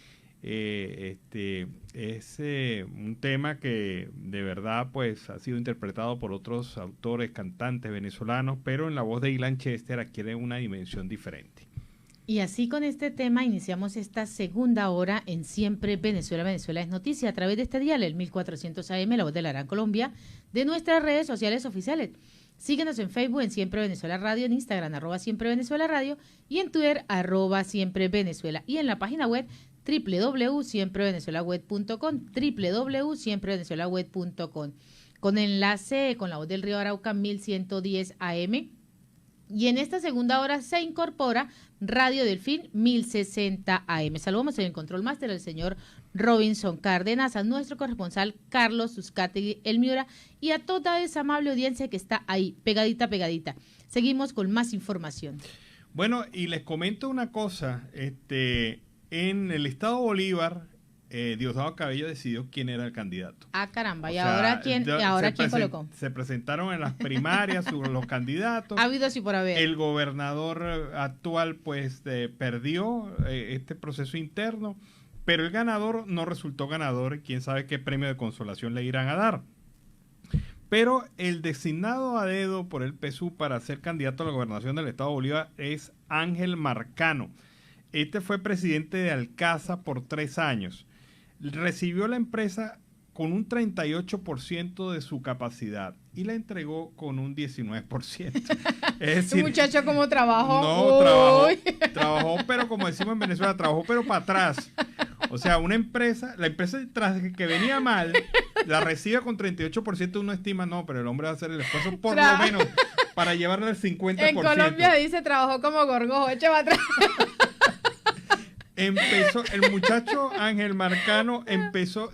Es un tema que de verdad pues ha sido interpretado por otros autores, cantantes venezolanos, pero en la voz de Ilan Chester adquiere una dimensión diferente. Y así con este tema iniciamos esta segunda hora en Siempre Venezuela, Venezuela es noticia, a través de este dial, el 1400 AM, la voz de la Gran Colombia, de nuestras redes sociales oficiales. Síguenos en Facebook en Siempre Venezuela Radio, en Instagram @Siempre Venezuela Radio y en Twitter @Siempre Venezuela, y en la página web www.siemprevenezuelaweb.com, www.siemprevenezuelaweb.com, con enlace con la voz del Río Arauca 1110 AM. Y en esta segunda hora se incorpora Radio Delfín 1060 AM. Saludamos en el control máster al señor Robinson Cárdenas, a nuestro corresponsal Carlos Uzcategui El Miura y a toda esa amable audiencia que está ahí, pegadita. Seguimos con más información. Bueno, y les comento una cosa, en el estado Bolívar, Diosdado Cabello decidió quién era el candidato. Ah, caramba, ¿y ahora quién colocó? Se presentaron en las primarias los candidatos. Ha habido así por haber. El gobernador actual pues perdió este proceso interno, pero el ganador no resultó ganador. Quién sabe qué premio de consolación le irán a dar. Pero el designado a dedo por el PSUV para ser candidato a la gobernación del estado de Bolívar es Ángel Marcano. Este fue presidente de Alcaza por 3 años. Recibió la empresa con un 38% de su capacidad y la entregó con un 19%. Es decir, muchacho, ¿cómo trabajó? No, trabajó, pero como decimos en Venezuela, trabajó pero para atrás. O sea, la empresa tras que venía mal, la recibe con 38%, uno estima, no, pero el hombre va a hacer el esfuerzo por lo menos para llevarle el 50%. En Colombia dice, trabajó como gorgojo, eche para atrás. El muchacho Ángel Marcano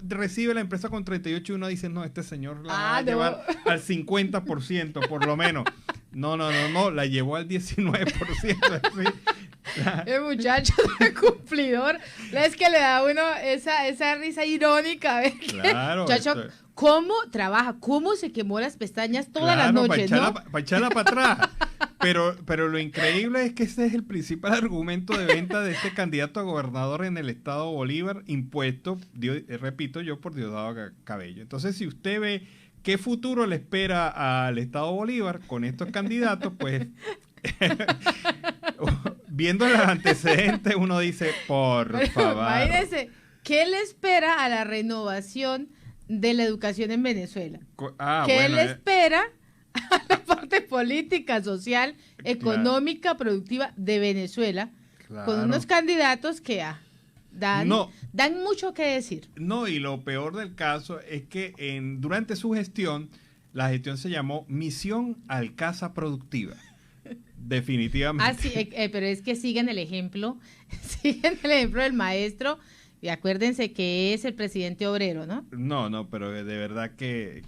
recibe la empresa con 38 y uno dice, no, este señor la va a llevar al 50% por lo menos. No, la llevó al 19%. El muchacho es cumplidor. Es que le da a uno esa risa irónica. Claro. Muchacho, ¿cómo trabaja? ¿Cómo se quemó las pestañas todas las noches? Para echarla para atrás. Pero lo increíble es que ese es el principal argumento de venta de este candidato a gobernador en el estado Bolívar, impuesto, repito yo, por Diosdado Cabello. Entonces, si usted ve qué futuro le espera al estado Bolívar con estos candidatos, pues viendo los antecedentes uno dice, por favor. Imagínese, ¿qué le espera a la renovación de la educación en Venezuela? ¿Qué le espera a la parte política, social, económica, productiva de Venezuela, con unos candidatos que Dan mucho que decir. No, y lo peor del caso es que durante su gestión, la gestión se llamó Misión Alcasa Productiva. Definitivamente. Sí, pero es que siguen el ejemplo del maestro. Y acuérdense que es el presidente obrero, ¿no? No, pero de verdad que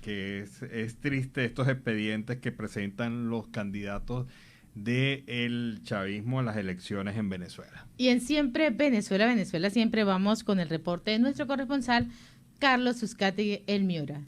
es triste estos expedientes que presentan los candidatos del chavismo a las elecciones en Venezuela. Y en Siempre Venezuela, siempre vamos con el reporte de nuestro corresponsal, Carlos Uzcategui, El Miura.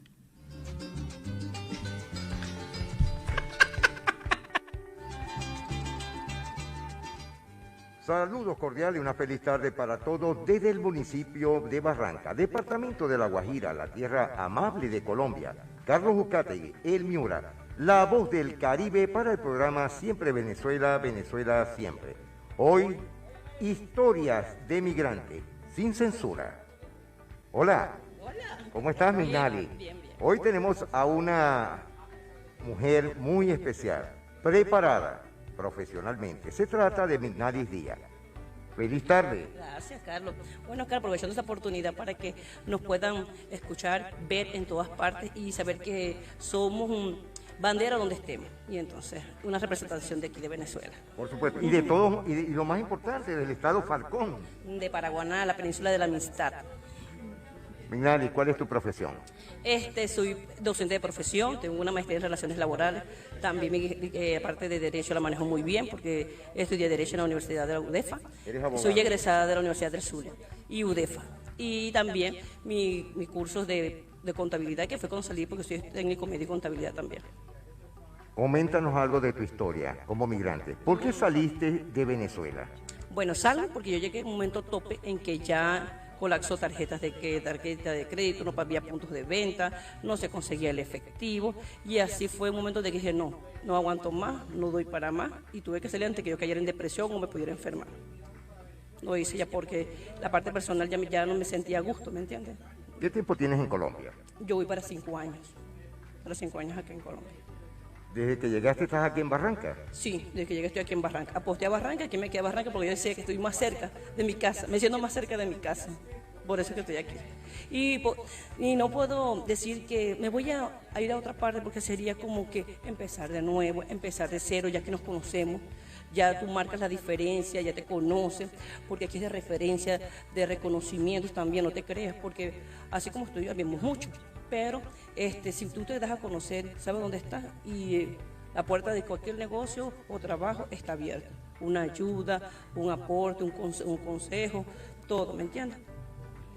Saludos cordiales y una feliz tarde para todos desde el municipio de Barranca, departamento de La Guajira, la tierra amable de Colombia. Carlos Uzcategui, El Miura, la voz del Caribe para el programa Siempre Venezuela, Venezuela Siempre. Hoy, historias de migrantes, sin censura. Hola. Hola. ¿Cómo estás, Mignali? Bien. Hoy tenemos a una mujer muy especial, preparada profesionalmente. Se trata de Mignali Díaz. Feliz tarde. Gracias, Carlos. Bueno, Carlos, aprovechando esta oportunidad para que nos puedan escuchar, ver en todas partes y saber que somos bandera donde estemos. Y entonces, una representación de aquí de Venezuela. Por supuesto. Y de todos, y lo más importante, del estado Falcón. De Paraguaná, la península de la Amistad. Mignali, ¿cuál es tu profesión? Soy docente de profesión, tengo una maestría en relaciones laborales, también aparte de Derecho la manejo muy bien porque estudié Derecho en la Universidad de la UDEFA. ¿Eres abogada? Soy egresada de la Universidad del Zulia y UDEFA. Y también mis cursos de contabilidad, que fue con salir porque soy técnico medio y contabilidad también. Coméntanos algo de tu historia como migrante. ¿Por qué saliste de Venezuela? Bueno, salgo porque yo llegué a un momento tope en que ya colapsó tarjeta de crédito, no había puntos de venta, no se conseguía el efectivo y así fue un momento de que dije no aguanto más, no doy para más y tuve que salir antes que yo cayera en depresión o me pudiera enfermar. Lo hice ya porque la parte personal ya no me sentía a gusto, ¿me entiendes? ¿Qué tiempo tienes en Colombia? Yo voy para 5 años aquí en Colombia. ¿Desde que llegaste estás aquí en Barranca? Sí, desde que llegué estoy aquí en Barranca. Aposté a Barranca, aquí me quedé a Barranca porque yo decía que estoy más cerca de mi casa, me siento más cerca de mi casa, por eso que estoy aquí. Y no puedo decir que me voy a ir a otra parte porque sería como que empezar de nuevo, empezar de cero, ya que nos conocemos, ya tú marcas la diferencia, ya te conoces, porque aquí es de referencia, de reconocimientos también, no te creas, porque así como estoy, habemos mucho. Pero si tú te das a conocer, sabes dónde estás y la puerta de cualquier negocio o trabajo está abierta. Una ayuda, un aporte, un consejo, todo, ¿me entiendes?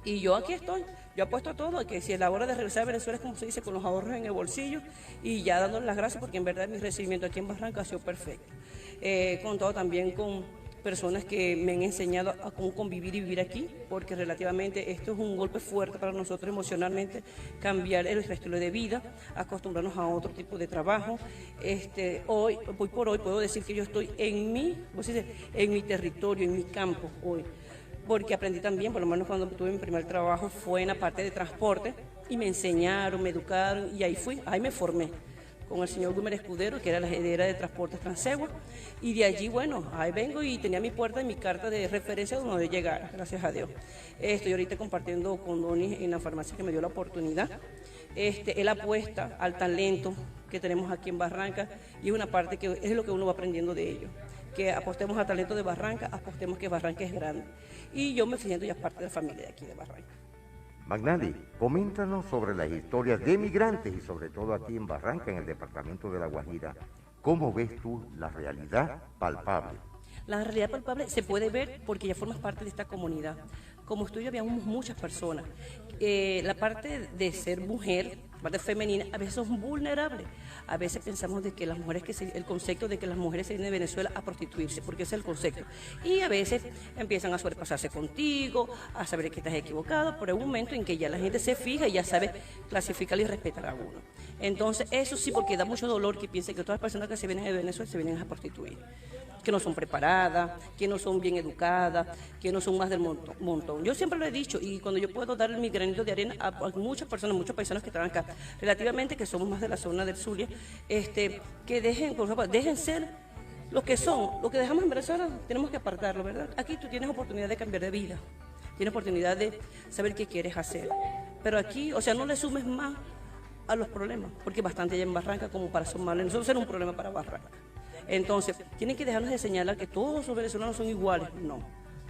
Y yo aquí estoy, yo apuesto a todo, que si es la hora de regresar a Venezuela es como se dice, con los ahorros en el bolsillo y ya dándole las gracias porque en verdad mi recibimiento aquí en Barranca ha sido perfecto. He contado también con personas que me han enseñado a cómo convivir y vivir aquí, porque relativamente esto es un golpe fuerte para nosotros emocionalmente, cambiar el estilo de vida, acostumbrarnos a otro tipo de trabajo. Hoy por hoy puedo decir que yo estoy en mi territorio, en mi campo hoy, porque aprendí también, por lo menos cuando tuve mi primer trabajo fue en la parte de transporte y me enseñaron, me educaron y ahí me formé con el señor Gumer Escudero, que era la heredera de Transportes Transegua, y de allí, bueno, ahí vengo y tenía mi puerta y mi carta de referencia donde llegar, gracias a Dios. Estoy ahorita compartiendo con Donis en la farmacia que me dio la oportunidad. Él apuesta al talento que tenemos aquí en Barranca y es una parte que es lo que uno va aprendiendo de ellos. Que apostemos al talento de Barranca, apostemos que Barranca es grande. Y yo me siento ya parte de la familia de aquí de Barranca. Mignali, coméntanos sobre las historias de migrantes y sobre todo aquí en Barranca, en el departamento de La Guajira. ¿Cómo ves tú la realidad palpable? La realidad palpable se puede ver porque ya formas parte de esta comunidad. Como estudio habíamos muchas personas. La parte de ser mujer, la parte femenina, a veces son vulnerables. A veces pensamos de que las mujeres, el concepto de que las mujeres se vienen de Venezuela a prostituirse, porque ese es el concepto. Y a veces empiezan a sobrepasarse contigo, a saber que estás equivocado, pero hay un momento en que ya la gente se fija y ya sabe clasificar y respetar a uno. Entonces, eso sí, porque da mucho dolor que piensen que todas las personas que se vienen de Venezuela se vienen a prostituir. Que no son preparadas, que no son bien educadas, que no son más del montón. Yo siempre lo he dicho y cuando yo puedo dar mi granito de arena a muchas personas que están acá, relativamente que somos más de la zona del Zulia, que dejen, por favor, dejen ser lo que son, lo que dejamos en Venezuela tenemos que apartarlo, ¿verdad? Aquí tú tienes oportunidad de cambiar de vida. tienes oportunidad de saber qué quieres hacer. Pero aquí, o sea, no le sumes más a los problemas, porque bastante hay en Barranca como para sumarle. Nosotros ser un problema para Barranca. Entonces, tienen que dejarnos de señalar que todos los venezolanos son iguales. No,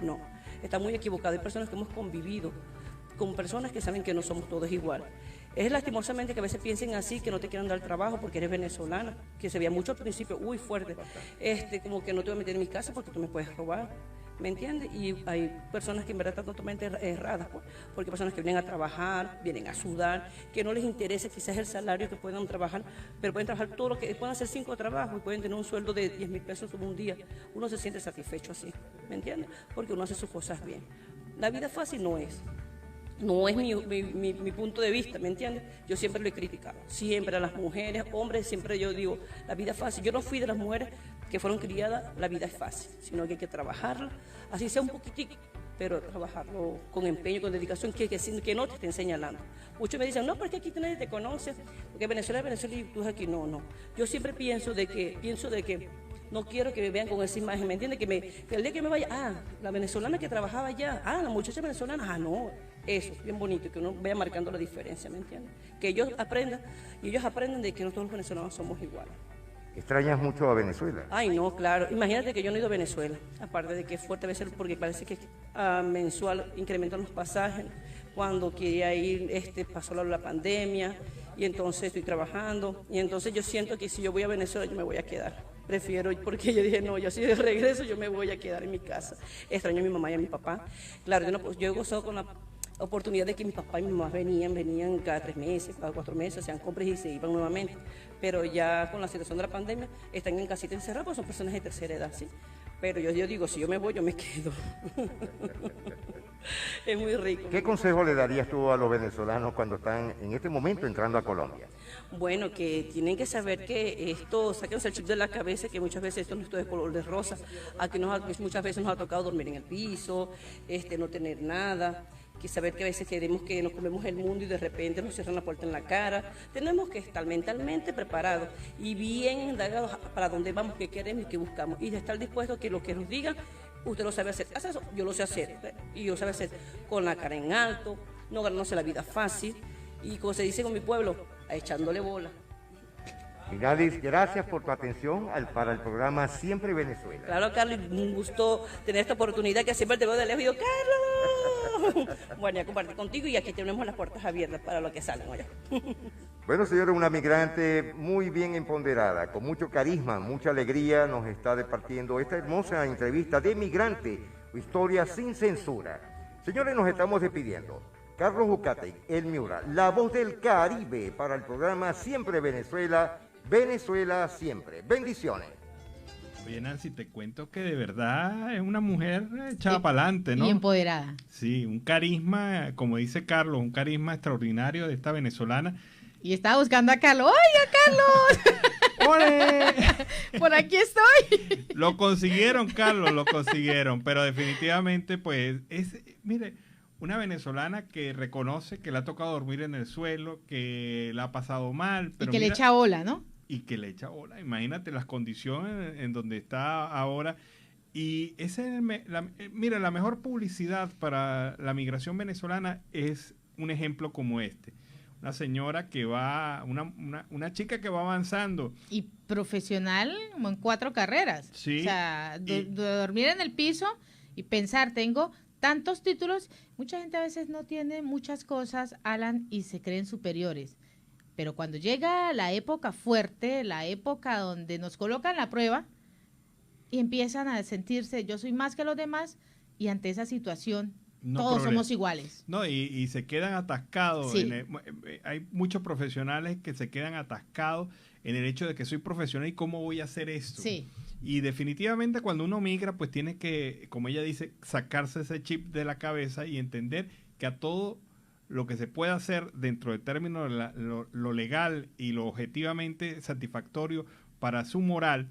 no. Está muy equivocado. Hay personas que hemos convivido con personas que saben que no somos todos iguales. Es lastimosamente que a veces piensen así, que no te quieran dar trabajo porque eres venezolana, que se veía mucho al principio, uy, fuerte, como que no te voy a meter en mi casa porque tú me puedes robar, ¿me entiendes? Y hay personas que en verdad están totalmente erradas, pues, porque hay personas que vienen a trabajar, vienen a sudar, que no les interesa quizás el salario que puedan trabajar, pero pueden trabajar todo lo que, pueden hacer 5 trabajos y pueden tener un sueldo de 10,000 pesos por un día. Uno se siente satisfecho así, ¿me entiendes? Porque uno hace sus cosas bien. La vida fácil no es. No es mi punto de vista, ¿me entiendes? Yo siempre lo he criticado, siempre a las mujeres, hombres, siempre yo digo, la vida es fácil. Yo no fui de las mujeres que fueron criadas, la vida es fácil, sino que hay que trabajarla, así sea un poquitico, pero trabajarlo con empeño, con dedicación, que no te estén señalando. Muchos me dicen, no, porque aquí nadie te conoce, porque Venezuela es Venezuela y tú aquí no. Yo siempre pienso de que no quiero que me vean con esa imagen, ¿me entiendes? Que el día que me vaya, la venezolana que trabajaba allá, la muchacha venezolana, no, eso, bien bonito, que uno vaya marcando la diferencia, ¿me entiendes? Que ellos aprendan, y ellos aprenden de que no todos los venezolanos somos iguales. ¿Extrañas mucho a Venezuela? Ay, no, claro, imagínate que yo no he ido a Venezuela, aparte de que es fuerte a veces, porque parece que mensual incrementan los pasajes, cuando quería ir, pasó la pandemia, y entonces estoy trabajando, y entonces yo siento que si yo voy a Venezuela yo me voy a quedar. Prefiero, porque yo dije, no, yo si de regreso yo me voy a quedar en mi casa. Extraño a mi mamá y a mi papá. Claro, yo he gozado con la oportunidad de que mi papá y mi mamá venían cada 3 meses, cada 4 meses, hacían compras y se iban nuevamente. Pero ya con la situación de la pandemia están en casita encerradas, porque son personas de tercera edad, ¿sí? Pero yo digo, si yo me voy, yo me quedo. Es muy rico. ¿Qué consejo le darías tú a los venezolanos cuando están en este momento entrando a Colombia? Bueno, que tienen que saber que esto, sáquense el chip de la cabeza, que muchas veces esto no es todo de color de rosa. Aquí muchas veces nos ha tocado dormir en el piso, no tener nada. Que saber que a veces queremos que nos comemos el mundo y de repente nos cierran la puerta en la cara. Tenemos que estar mentalmente preparados y bien indagados para dónde vamos, qué queremos y qué buscamos. Y de estar dispuestos a que lo que nos digan, usted lo sabe hacer. ¿Hace eso? Yo lo sé hacer. Y yo lo sabe hacer con la cara en alto, no ganándose la vida fácil. Y como se dice con mi pueblo, echándole bola. Gladys, gracias por tu atención para el programa Siempre Venezuela. Claro, Carlos, un gusto tener esta oportunidad que siempre te veo de lejos y digo, ¡Carlos! Bueno, ya compartir contigo y aquí tenemos las puertas abiertas para lo que salgan allá. Bueno, señora, una migrante muy bien empoderada, con mucho carisma, mucha alegría, nos está departiendo esta hermosa entrevista de Migrante, historia sin censura. Señores, nos estamos despidiendo. Carlos Ucate, el Miura, la voz del Caribe para el programa Siempre Venezuela, Venezuela siempre. Bendiciones. Oye, Nancy, te cuento que de verdad es una mujer echada para adelante, ¿no? Y empoderada. Sí, un carisma, como dice Carlos, un carisma extraordinario de esta venezolana. Y estaba buscando a Carlos. ¡Oye, Carlos! ¡Ole! Por aquí estoy. Lo consiguieron, Carlos, lo consiguieron. Pero definitivamente, pues, mire, una venezolana que reconoce que le ha tocado dormir en el suelo, que la ha pasado mal. Pero y que le echa bola, ¿no? Y que le echa bola. Imagínate las condiciones en donde está ahora. Y mira, la mejor publicidad para la migración venezolana es un ejemplo como este. Una señora que va, una chica que va avanzando. Y profesional como en 4 carreras. Sí. O sea, dormir en el piso y pensar, tengo tantos títulos. Mucha gente a veces no tiene muchas cosas, Alan, y se creen superiores. Pero cuando llega la época fuerte, la época donde nos colocan la prueba y empiezan a sentirse, yo soy más que los demás, y ante esa situación todos somos iguales. No, y se quedan atascados. Sí. Hay muchos profesionales que se quedan atascados en el hecho de que soy profesional y cómo voy a hacer esto. Sí. Y definitivamente cuando uno migra, pues tiene que, como ella dice, sacarse ese chip de la cabeza y entender que a todo lo que se puede hacer dentro del término de lo legal y lo objetivamente satisfactorio para su moral,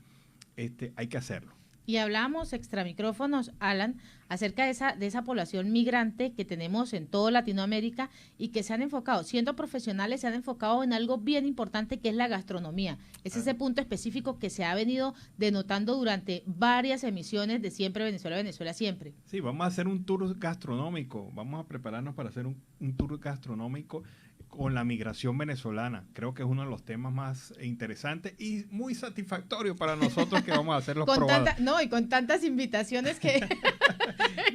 hay que hacerlo. Y hablamos extra micrófonos, Alan, acerca de esa población migrante que tenemos en toda Latinoamérica y que se han enfocado, siendo profesionales, se han enfocado en algo bien importante que es la gastronomía. Es ese punto específico que se ha venido denotando durante varias emisiones de Siempre Venezuela, Venezuela Siempre. Sí, vamos a hacer un tour gastronómico, vamos a prepararnos para hacer un tour gastronómico con la migración venezolana. Creo que es uno de los temas más interesantes y muy satisfactorio para nosotros que vamos a hacer los probados. Y con tantas invitaciones que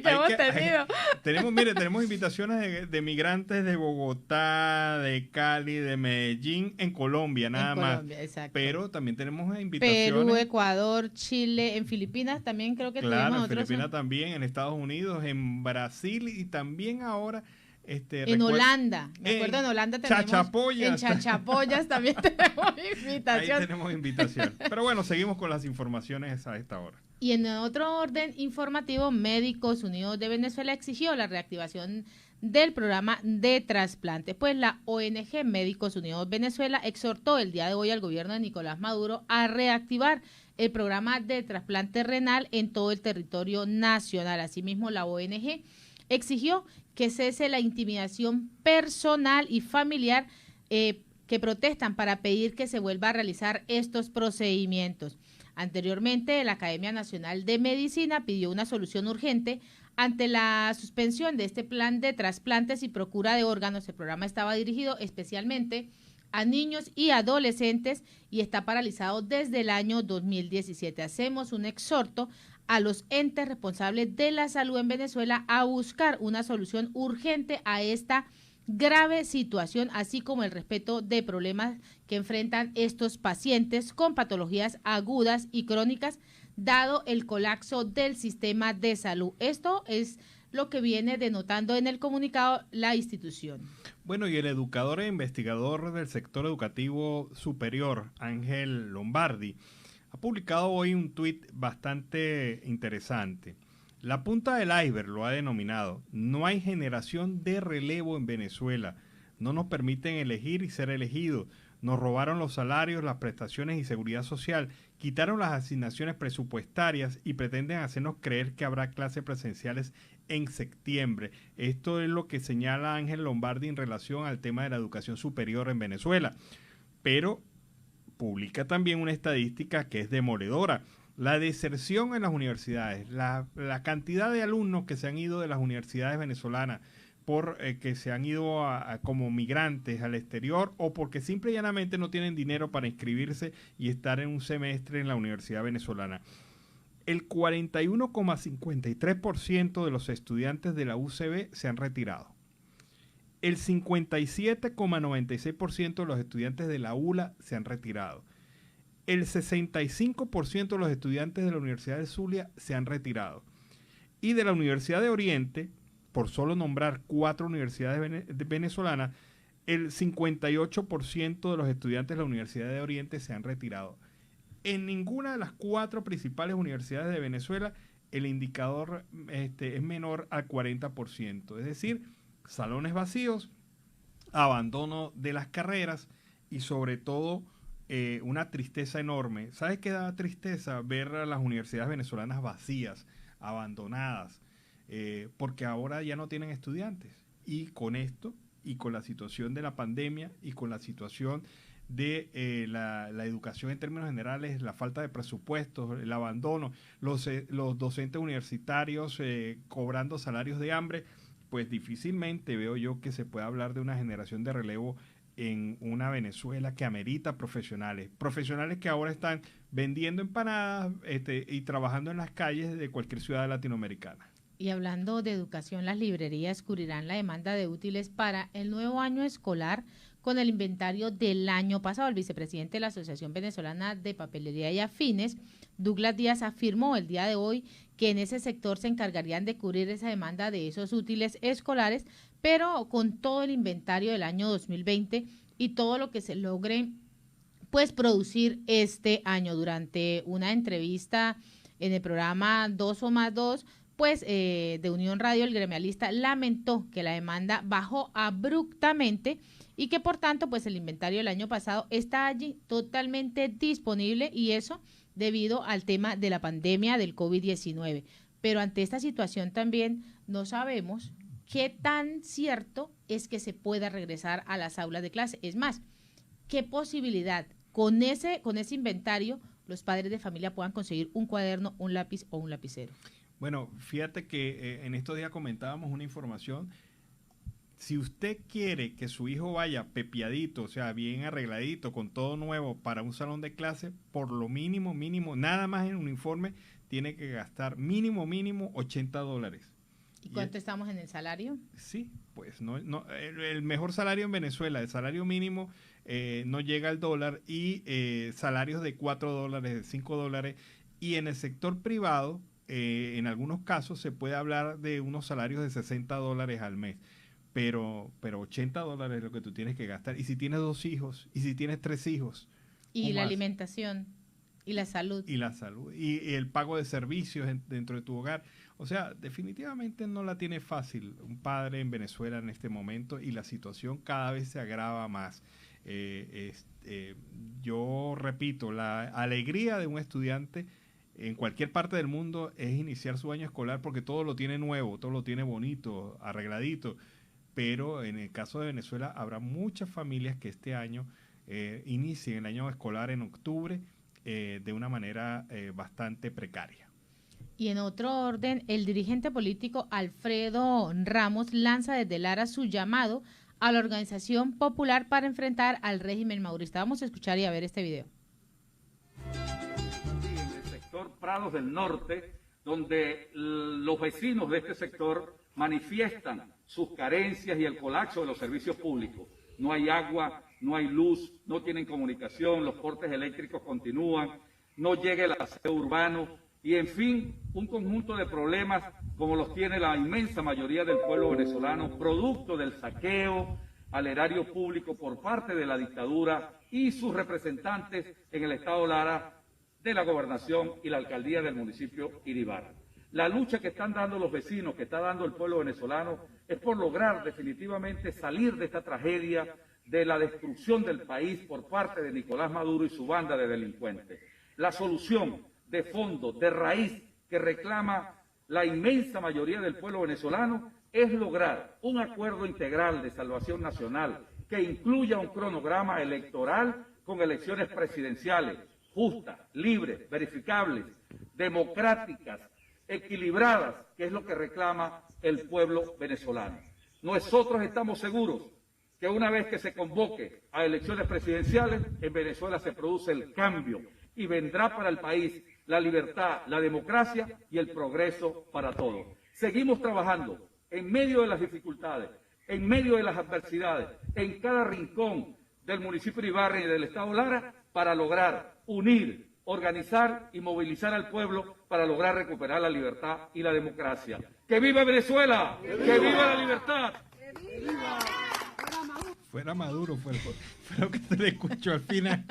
hemos tenido. Tenemos invitaciones de migrantes de Bogotá, de Cali, de Medellín, en Colombia, nada más. Exacto. Pero también tenemos invitaciones. Perú, Ecuador, Chile, en Filipinas también creo que claro, tenemos en Filipinas también, en Estados Unidos, en Brasil y también ahora en Holanda, me acuerdo en Holanda tenemos Chachapoyas. En Chachapoyas también tenemos invitación. Ahí tenemos invitación. Pero bueno, seguimos con las informaciones a esta hora. Y en otro orden informativo, Médicos Unidos de Venezuela exigió la reactivación del programa de trasplante. Pues la ONG Médicos Unidos Venezuela exhortó el día de hoy al gobierno de Nicolás Maduro a reactivar el programa de trasplante renal en todo el territorio nacional. Asimismo, la ONG exigió que cese la intimidación personal y familiar que protestan para pedir que se vuelva a realizar estos procedimientos. Anteriormente, la Academia Nacional de Medicina pidió una solución urgente ante la suspensión de este plan de trasplantes y procura de órganos. El programa estaba dirigido especialmente a niños y adolescentes y está paralizado desde el año 2017. Hacemos un exhorto a los entes responsables de la salud en Venezuela a buscar una solución urgente a esta grave situación, así como el respeto de problemas que enfrentan estos pacientes con patologías agudas y crónicas, dado el colapso del sistema de salud. Esto es lo que viene denotando en el comunicado la institución. Bueno, y el educador e investigador del sector educativo superior, Ángel Lombardi, ha publicado hoy un tuit bastante interesante. La punta del iceberg lo ha denominado: no hay generación de relevo en Venezuela, no nos permiten elegir y ser elegidos, nos robaron los salarios, las prestaciones y seguridad social, quitaron las asignaciones presupuestarias y pretenden hacernos creer que habrá clases presenciales en septiembre. Esto es lo que señala Ángel Lombardi en relación al tema de la educación superior en Venezuela. Pero publica también una estadística que es demoledora. La deserción en las universidades, la cantidad de alumnos que se han ido de las universidades venezolanas por que se han ido como migrantes al exterior o porque simple y llanamente no tienen dinero para inscribirse y estar en un semestre en la universidad venezolana. El 41,53% de los estudiantes de la UCB se han retirado. El 57,96% de los estudiantes de la ULA se han retirado. El 65% de los estudiantes de la Universidad de Zulia se han retirado. Y de la Universidad de Oriente, por solo nombrar 4 universidades venezolanas, el 58% de los estudiantes de la Universidad de Oriente se han retirado. En ninguna de las 4 principales universidades de Venezuela el indicador es menor al 40%. Es decir, salones vacíos, abandono de las carreras y sobre todo una tristeza enorme. ¿Sabes qué da tristeza? Ver a las universidades venezolanas vacías, abandonadas, porque ahora ya no tienen estudiantes. Y con esto, y con la situación de la pandemia, y con la situación de la educación en términos generales, la falta de presupuestos, el abandono, los docentes universitarios cobrando salarios de hambre, pues difícilmente veo yo que se pueda hablar de una generación de relevo en una Venezuela que amerita profesionales que ahora están vendiendo empanadas y trabajando en las calles de cualquier ciudad latinoamericana. Y hablando de educación, las librerías cubrirán la demanda de útiles para el nuevo año escolar con el inventario del año pasado. El vicepresidente de la Asociación Venezolana de Papelería y Afines, Douglas Díaz, afirmó el día de hoy que en ese sector se encargarían de cubrir esa demanda de esos útiles escolares, pero con todo el inventario del año 2020 y todo lo que se logre pues producir este año. Durante una entrevista en el programa 2 o más 2, pues de Unión Radio, el gremialista lamentó que la demanda bajó abruptamente y que por tanto pues el inventario del año pasado está allí totalmente disponible, y eso debido al tema de la pandemia del COVID-19. Pero ante esta situación también no sabemos qué tan cierto es que se pueda regresar a las aulas de clase. Es más, qué posibilidad con ese inventario los padres de familia puedan conseguir un cuaderno, un lápiz o un lapicero. Bueno, fíjate que en estos días comentábamos una información. Si usted quiere que su hijo vaya pepiadito, o sea, bien arregladito, con todo nuevo para un salón de clase, por lo mínimo, nada más en uniforme, tiene que gastar mínimo $80. ¿Y cuánto estamos en el salario? Sí, pues no, el mejor salario en Venezuela, el salario mínimo no llega al dólar, y salarios de $4, de $5, y en el sector privado, en algunos casos se puede hablar de unos salarios de $60 al mes. Pero $80 es lo que tú tienes que gastar. Y si tienes 2 hijos, y si tienes 3 hijos. Y la alimentación, y la salud. Y el pago de servicios dentro de tu hogar. O sea, definitivamente no la tiene fácil un padre en Venezuela en este momento, y la situación cada vez se agrava más. Yo repito, la alegría de un estudiante en cualquier parte del mundo es iniciar su año escolar, porque todo lo tiene nuevo, todo lo tiene bonito, arregladito. Pero en el caso de Venezuela habrá muchas familias que este año inicien el año escolar en octubre de una manera bastante precaria. Y en otro orden, el dirigente político Alfredo Ramos lanza desde Lara su llamado a la organización popular para enfrentar al régimen maurista. Vamos a escuchar y a ver este video. Sí, en el sector Prados del Norte, donde los vecinos de este sector manifiestan sus carencias y el colapso de los servicios públicos. No hay agua, no hay luz, no tienen comunicación, los cortes eléctricos continúan, no llega el aseo urbano y, en fin, un conjunto de problemas como los tiene la inmensa mayoría del pueblo venezolano, producto del saqueo al erario público por parte de la dictadura y sus representantes en el estado Lara, de la gobernación y la alcaldía del municipio Iribarra. La lucha que están dando los vecinos, que está dando el pueblo venezolano, es por lograr definitivamente salir de esta tragedia de la destrucción del país por parte de Nicolás Maduro y su banda de delincuentes. La solución de fondo, de raíz, que reclama la inmensa mayoría del pueblo venezolano es lograr un acuerdo integral de salvación nacional que incluya un cronograma electoral con elecciones presidenciales justas, libres, verificables, democráticas, equilibradas, que es lo que reclama el pueblo venezolano. Nosotros estamos seguros que una vez que se convoque a elecciones presidenciales, en Venezuela se produce el cambio y vendrá para el país la libertad, la democracia y el progreso para todos. Seguimos trabajando en medio de las dificultades, en medio de las adversidades, en cada rincón del municipio de Iribarra y del estado Lara, para lograr unir, organizar y movilizar al pueblo para lograr recuperar la libertad y la democracia. ¡Que viva Venezuela! ¡Que viva la libertad! ¡Que viva! Fuera Maduro, fue lo que se le escuchó al final.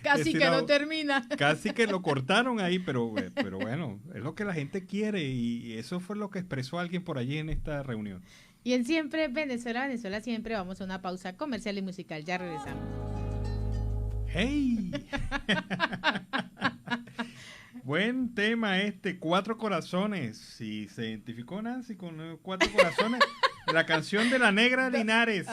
Casi que no termina. Casi que lo cortaron ahí, pero bueno, es lo que la gente quiere, y eso fue lo que expresó alguien por allí en esta reunión. Y en Siempre Venezuela siempre, vamos a una pausa comercial y musical. Ya regresamos. ¡Hey! Buen tema 4 corazones. Si se identificó Nancy con 4 corazones, la canción de La Negra Linares.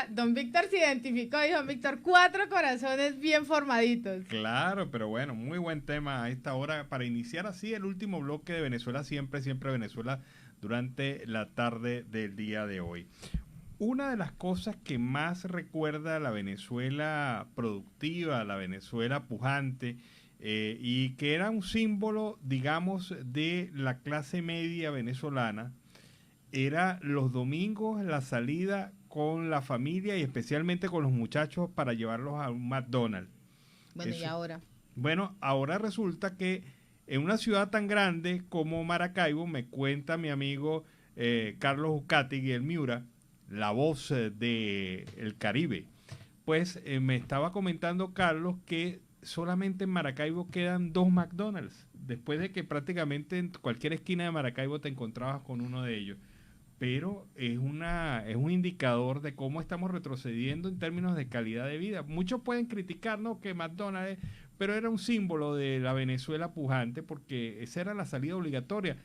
Don Víctor se identificó, dijo Víctor, 4 corazones bien formaditos. Claro, pero bueno, muy buen tema a esta hora para iniciar así el último bloque de Venezuela Siempre Venezuela durante la tarde del día de hoy. Una de las cosas que más recuerda a la Venezuela productiva, la Venezuela pujante, y que era un símbolo, digamos, de la clase media venezolana, era los domingos la salida con la familia y especialmente con los muchachos para llevarlos a un McDonald's. Bueno, ¿y ahora? Bueno, ahora resulta que en una ciudad tan grande como Maracaibo, me cuenta mi amigo Carlos Ucategui, el Miura, la voz del Caribe, pues me estaba comentando Carlos que solamente en Maracaibo quedan 2 McDonald's después de que prácticamente en cualquier esquina de Maracaibo te encontrabas con uno de ellos. Pero es un indicador de cómo estamos retrocediendo en términos de calidad de vida. Muchos pueden criticar, ¿no?, que McDonald's, pero era un símbolo de la Venezuela pujante, porque esa era la salida obligatoria.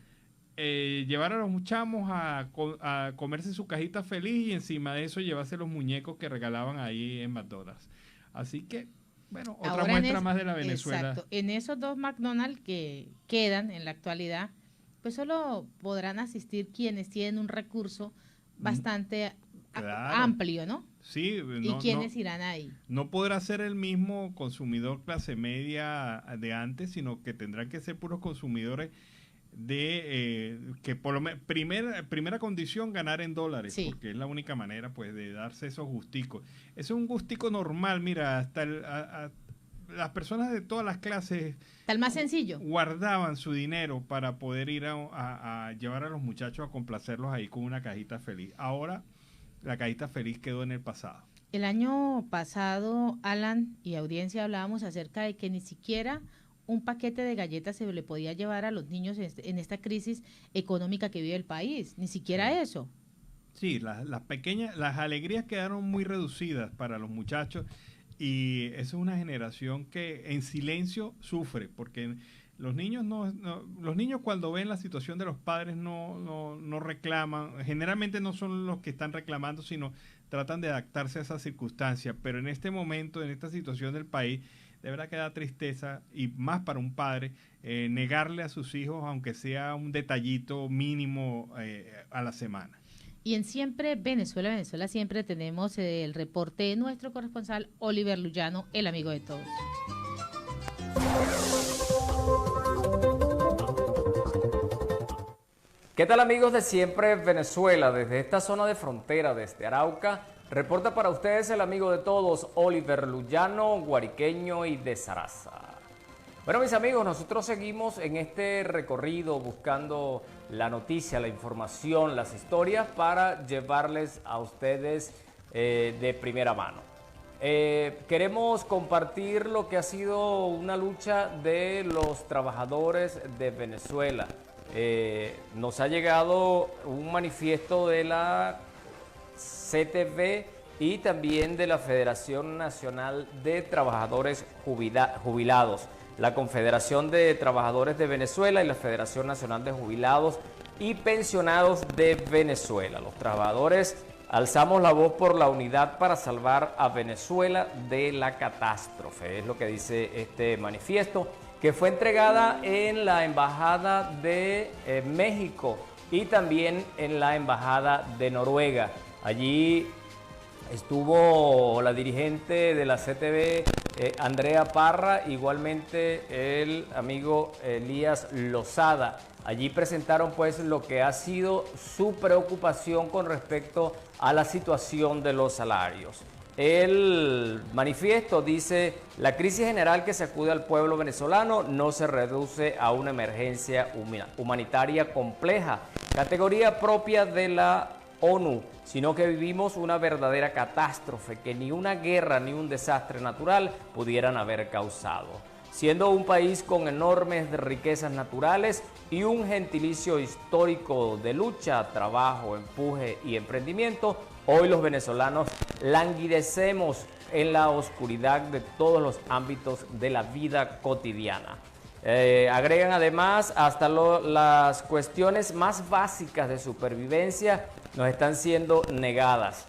Llevar a los chamos a comerse su cajita feliz y encima de eso llevarse los muñecos que regalaban ahí en McDonald's. Así que, bueno, otra Ahora muestra más de la Venezuela. Exacto. En esos 2 McDonald's que quedan en la actualidad, pues solo podrán asistir quienes tienen un recurso bastante amplio, ¿no? Sí. ¿Y quiénes irán ahí? No podrá ser el mismo consumidor clase media de antes, sino que tendrán que ser puros consumidores de que por lo menos primera condición, ganar en dólares, sí, porque es la única manera, pues, de darse esos gusticos. Eso es un gustico normal, mira, hasta las personas de todas las clases, tal más sencillo, guardaban su dinero para poder ir a llevar a los muchachos a complacerlos ahí con una cajita feliz. Ahora la cajita feliz quedó en el pasado. El año pasado, Alan y audiencia, hablábamos acerca de que ni siquiera un paquete de galletas se le podía llevar a los niños en esta crisis económica que vive el país, ni siquiera eso. Sí, las alegrías quedaron muy reducidas para los muchachos. Y esa es una generación que en silencio sufre, porque los niños los niños cuando ven la situación de los padres no reclaman, generalmente no son los que están reclamando, sino tratan de adaptarse a esas circunstancias. Pero en este momento, en esta situación del país, de verdad que da tristeza, y más para un padre, negarle a sus hijos, aunque sea un detallito mínimo a la semana. Y en Siempre Venezuela siempre tenemos el reporte de nuestro corresponsal Oliver Luyano, el amigo de todos. ¿Qué tal, amigos de Siempre Venezuela? Desde esta zona de frontera, desde Arauca, reporta para ustedes el amigo de todos, Oliver Luyano, guariqueño y de Saraza. Bueno, mis amigos, nosotros seguimos en este recorrido buscando la noticia, la información, las historias para llevarles a ustedes de primera mano. Queremos compartir lo que ha sido una lucha de los trabajadores de Venezuela. Nos ha llegado un manifiesto de la CTV y también de la Federación Nacional de Trabajadores Jubilados. La Confederación de Trabajadores de Venezuela y la Federación Nacional de Jubilados y Pensionados de Venezuela. Los trabajadores alzamos la voz por la unidad para salvar a Venezuela de la catástrofe. Es lo que dice este manifiesto, que fue entregada en la Embajada de México y también en la Embajada de Noruega. Allí estuvo la dirigente de la CTV, Andrea Parra, igualmente el amigo Elías Lozada. Allí presentaron pues lo que ha sido su preocupación con respecto a la situación de los salarios. El manifiesto dice: la crisis general que sacude al pueblo venezolano no se reduce a una emergencia humanitaria compleja, categoría propia de la ONU, sino que vivimos una verdadera catástrofe que ni una guerra ni un desastre natural pudieran haber causado. Siendo un país con enormes riquezas naturales y un gentilicio histórico de lucha, trabajo, empuje y emprendimiento, hoy los venezolanos languidecemos en la oscuridad de todos los ámbitos de la vida cotidiana. Agregan además hasta las cuestiones más básicas de supervivencia nos están siendo negadas: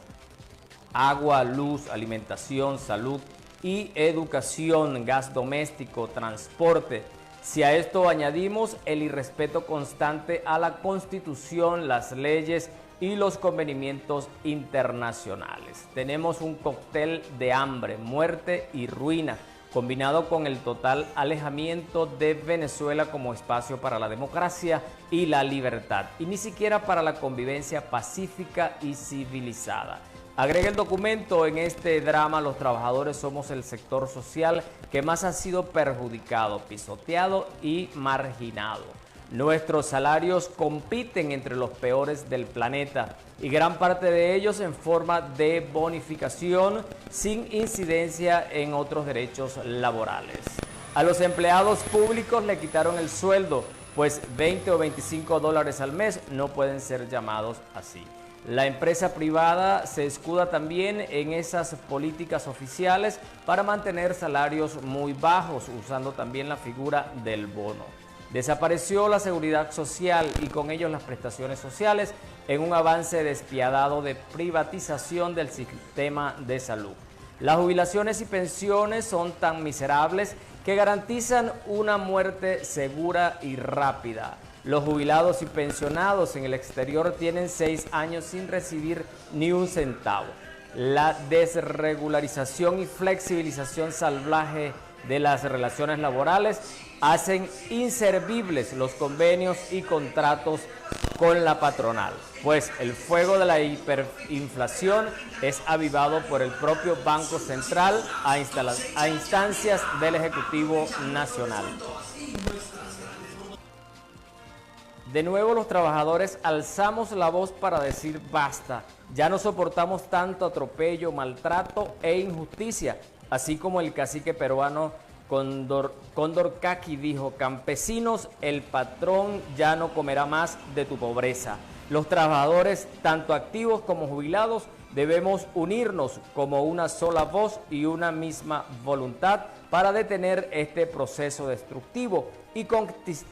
agua, luz, alimentación, salud y educación, gas doméstico, transporte. Si a esto añadimos el irrespeto constante a la Constitución, las leyes y los convenimientos internacionales, tenemos un cóctel de hambre, muerte y ruina, combinado con el total alejamiento de Venezuela como espacio para la democracia y la libertad, y ni siquiera para la convivencia pacífica y civilizada. Agrega el documento: en este drama los trabajadores somos el sector social que más ha sido perjudicado, pisoteado y marginado. Nuestros salarios compiten entre los peores del planeta y gran parte de ellos en forma de bonificación sin incidencia en otros derechos laborales. A los empleados públicos le quitaron el sueldo, pues 20 o 25 dólares al mes no pueden ser llamados así. La empresa privada se escuda también en esas políticas oficiales para mantener salarios muy bajos, usando también la figura del bono. Desapareció la seguridad social y con ello las prestaciones sociales en un avance despiadado de privatización del sistema de salud. Las jubilaciones y pensiones son tan miserables que garantizan una muerte segura y rápida. Los jubilados y pensionados en el exterior tienen 6 años sin recibir ni un centavo. La desregularización y flexibilización salvaje de las relaciones laborales hacen inservibles los convenios y contratos con la patronal, pues el fuego de la hiperinflación es avivado por el propio Banco Central a instancias del Ejecutivo Nacional. De nuevo los trabajadores alzamos la voz para decir basta. Ya no soportamos tanto atropello, maltrato e injusticia, así como el cacique peruano Cóndor Caqui dijo: campesinos, el patrón ya no comerá más de tu pobreza. Los trabajadores, tanto activos como jubilados, debemos unirnos como una sola voz y una misma voluntad para detener este proceso destructivo y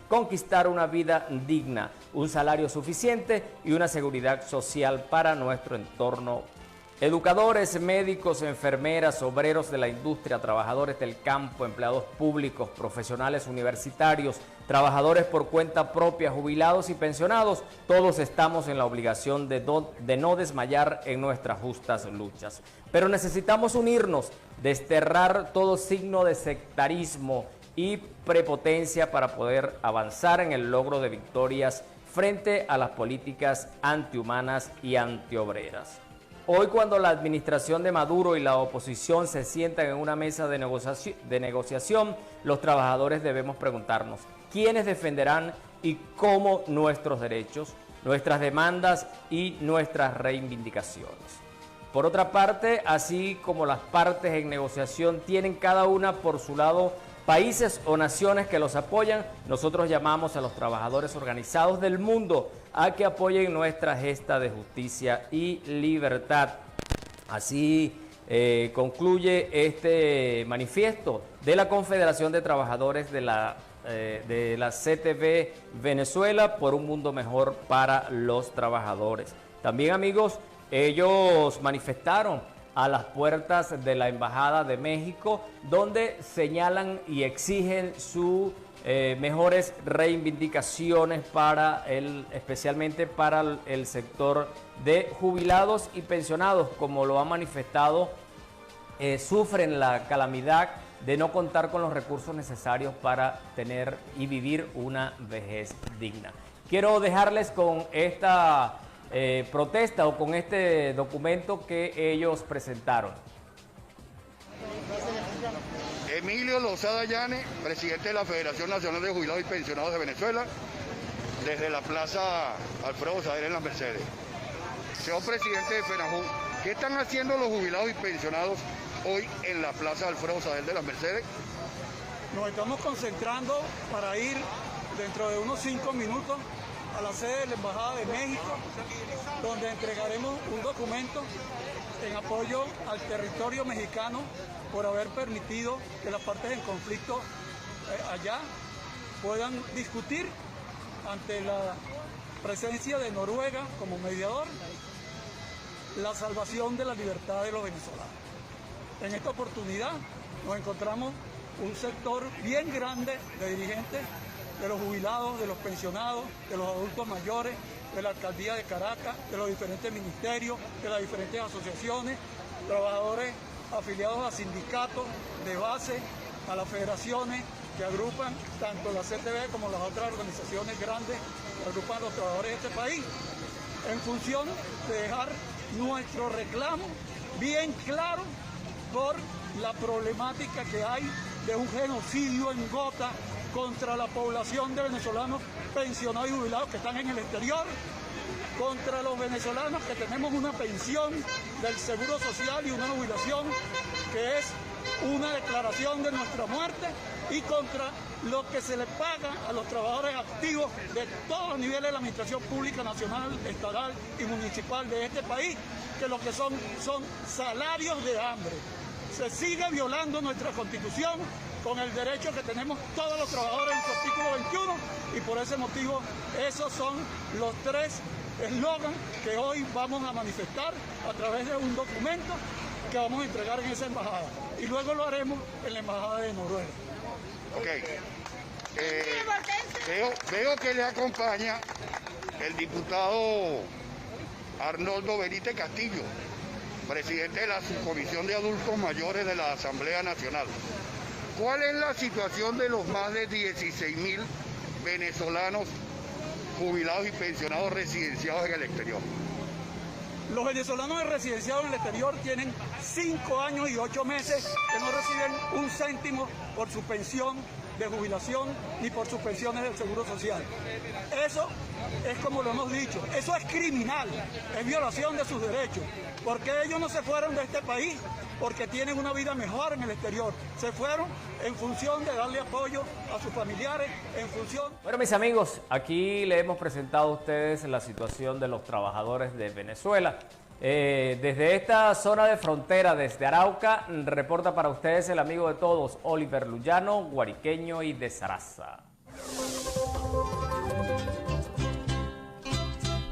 conquistar una vida digna, un salario suficiente y una seguridad social para nuestro entorno. Educadores, médicos, enfermeras, obreros de la industria, trabajadores del campo, empleados públicos, profesionales universitarios, trabajadores por cuenta propia, jubilados y pensionados, todos estamos en la obligación de no desmayar en nuestras justas luchas. Pero necesitamos unirnos, desterrar todo signo de sectarismo y prepotencia para poder avanzar en el logro de victorias frente a las políticas antihumanas y antiobreras. Hoy, cuando la administración de Maduro y la oposición se sientan en una mesa de negociación, los trabajadores debemos preguntarnos: ¿quiénes defenderán y cómo nuestros derechos, nuestras demandas y nuestras reivindicaciones? Por otra parte, así como las partes en negociación tienen cada una por su lado países o naciones que los apoyan, nosotros llamamos a los trabajadores organizados del mundo a que apoyen nuestra gesta de justicia y libertad. Así concluye este manifiesto de la Confederación de Trabajadores de la CTV Venezuela por un mundo mejor para los trabajadores. También, amigos, ellos manifestaron a las puertas de la Embajada de México, donde señalan y exigen sus mejores reivindicaciones especialmente para el sector de jubilados y pensionados. Como lo han manifestado, sufren la calamidad de no contar con los recursos necesarios para tener y vivir una vejez digna. Quiero dejarles con esta protesta o con este documento que ellos presentaron. Emilio Lozada Llanes, presidente de la Federación Nacional de Jubilados y Pensionados de Venezuela, desde la Plaza Alfredo Sader en Las Mercedes. Señor presidente de FENAJU, ¿qué están haciendo los jubilados y pensionados hoy en la Plaza Alfredo Sader de Las Mercedes? Nos estamos concentrando para ir dentro de unos 5 minutos a la sede de la Embajada de México, donde entregaremos un documento en apoyo al territorio mexicano por haber permitido que las partes en conflicto allá puedan discutir ante la presencia de Noruega como mediador la salvación de la libertad de los venezolanos. En esta oportunidad nos encontramos un sector bien grande de dirigentes de los jubilados, de los pensionados, de los adultos mayores, de la Alcaldía de Caracas, de los diferentes ministerios, de las diferentes asociaciones, trabajadores afiliados a sindicatos de base, a las federaciones que agrupan tanto la CTV como las otras organizaciones grandes que agrupan a los trabajadores de este país, en función de dejar nuestro reclamo bien claro por la problemática que hay de un genocidio en gota contra la población de venezolanos pensionados y jubilados que están en el exterior contra los venezolanos que tenemos una pensión del Seguro Social y una jubilación que es una declaración de nuestra muerte, y contra lo que se le paga a los trabajadores activos de todos los niveles de la administración pública nacional, estatal y municipal de este país, que lo que son salarios de hambre. Se sigue violando nuestra Constitución con el derecho que tenemos todos los trabajadores en su artículo 21, y por ese motivo esos son los 3 eslogans que hoy vamos a manifestar a través de un documento que vamos a entregar en esa embajada, y luego lo haremos en la embajada de Noruega. Ok. Veo que le acompaña el diputado Arnoldo Benítez Castillo, presidente de la Subcomisión de Adultos Mayores de la Asamblea Nacional. ¿Cuál es la situación de los más de 16.000 venezolanos jubilados y pensionados residenciados en el exterior? Los venezolanos residenciados en el exterior tienen 5 años y 8 meses que no reciben un céntimo por su pensión de jubilación ni por sus pensiones del Seguro Social. Eso es, como lo hemos dicho, eso es criminal, es violación de sus derechos, porque ellos no se fueron de este país porque tienen una vida mejor en el exterior, se fueron en función de darle apoyo a sus familiares, en función... Bueno, mis amigos, aquí le hemos presentado a ustedes la situación de los trabajadores de Venezuela. Desde esta zona de frontera, desde Arauca, reporta para ustedes el amigo de todos, Oliver Luyano, guariqueño y de Zaraza.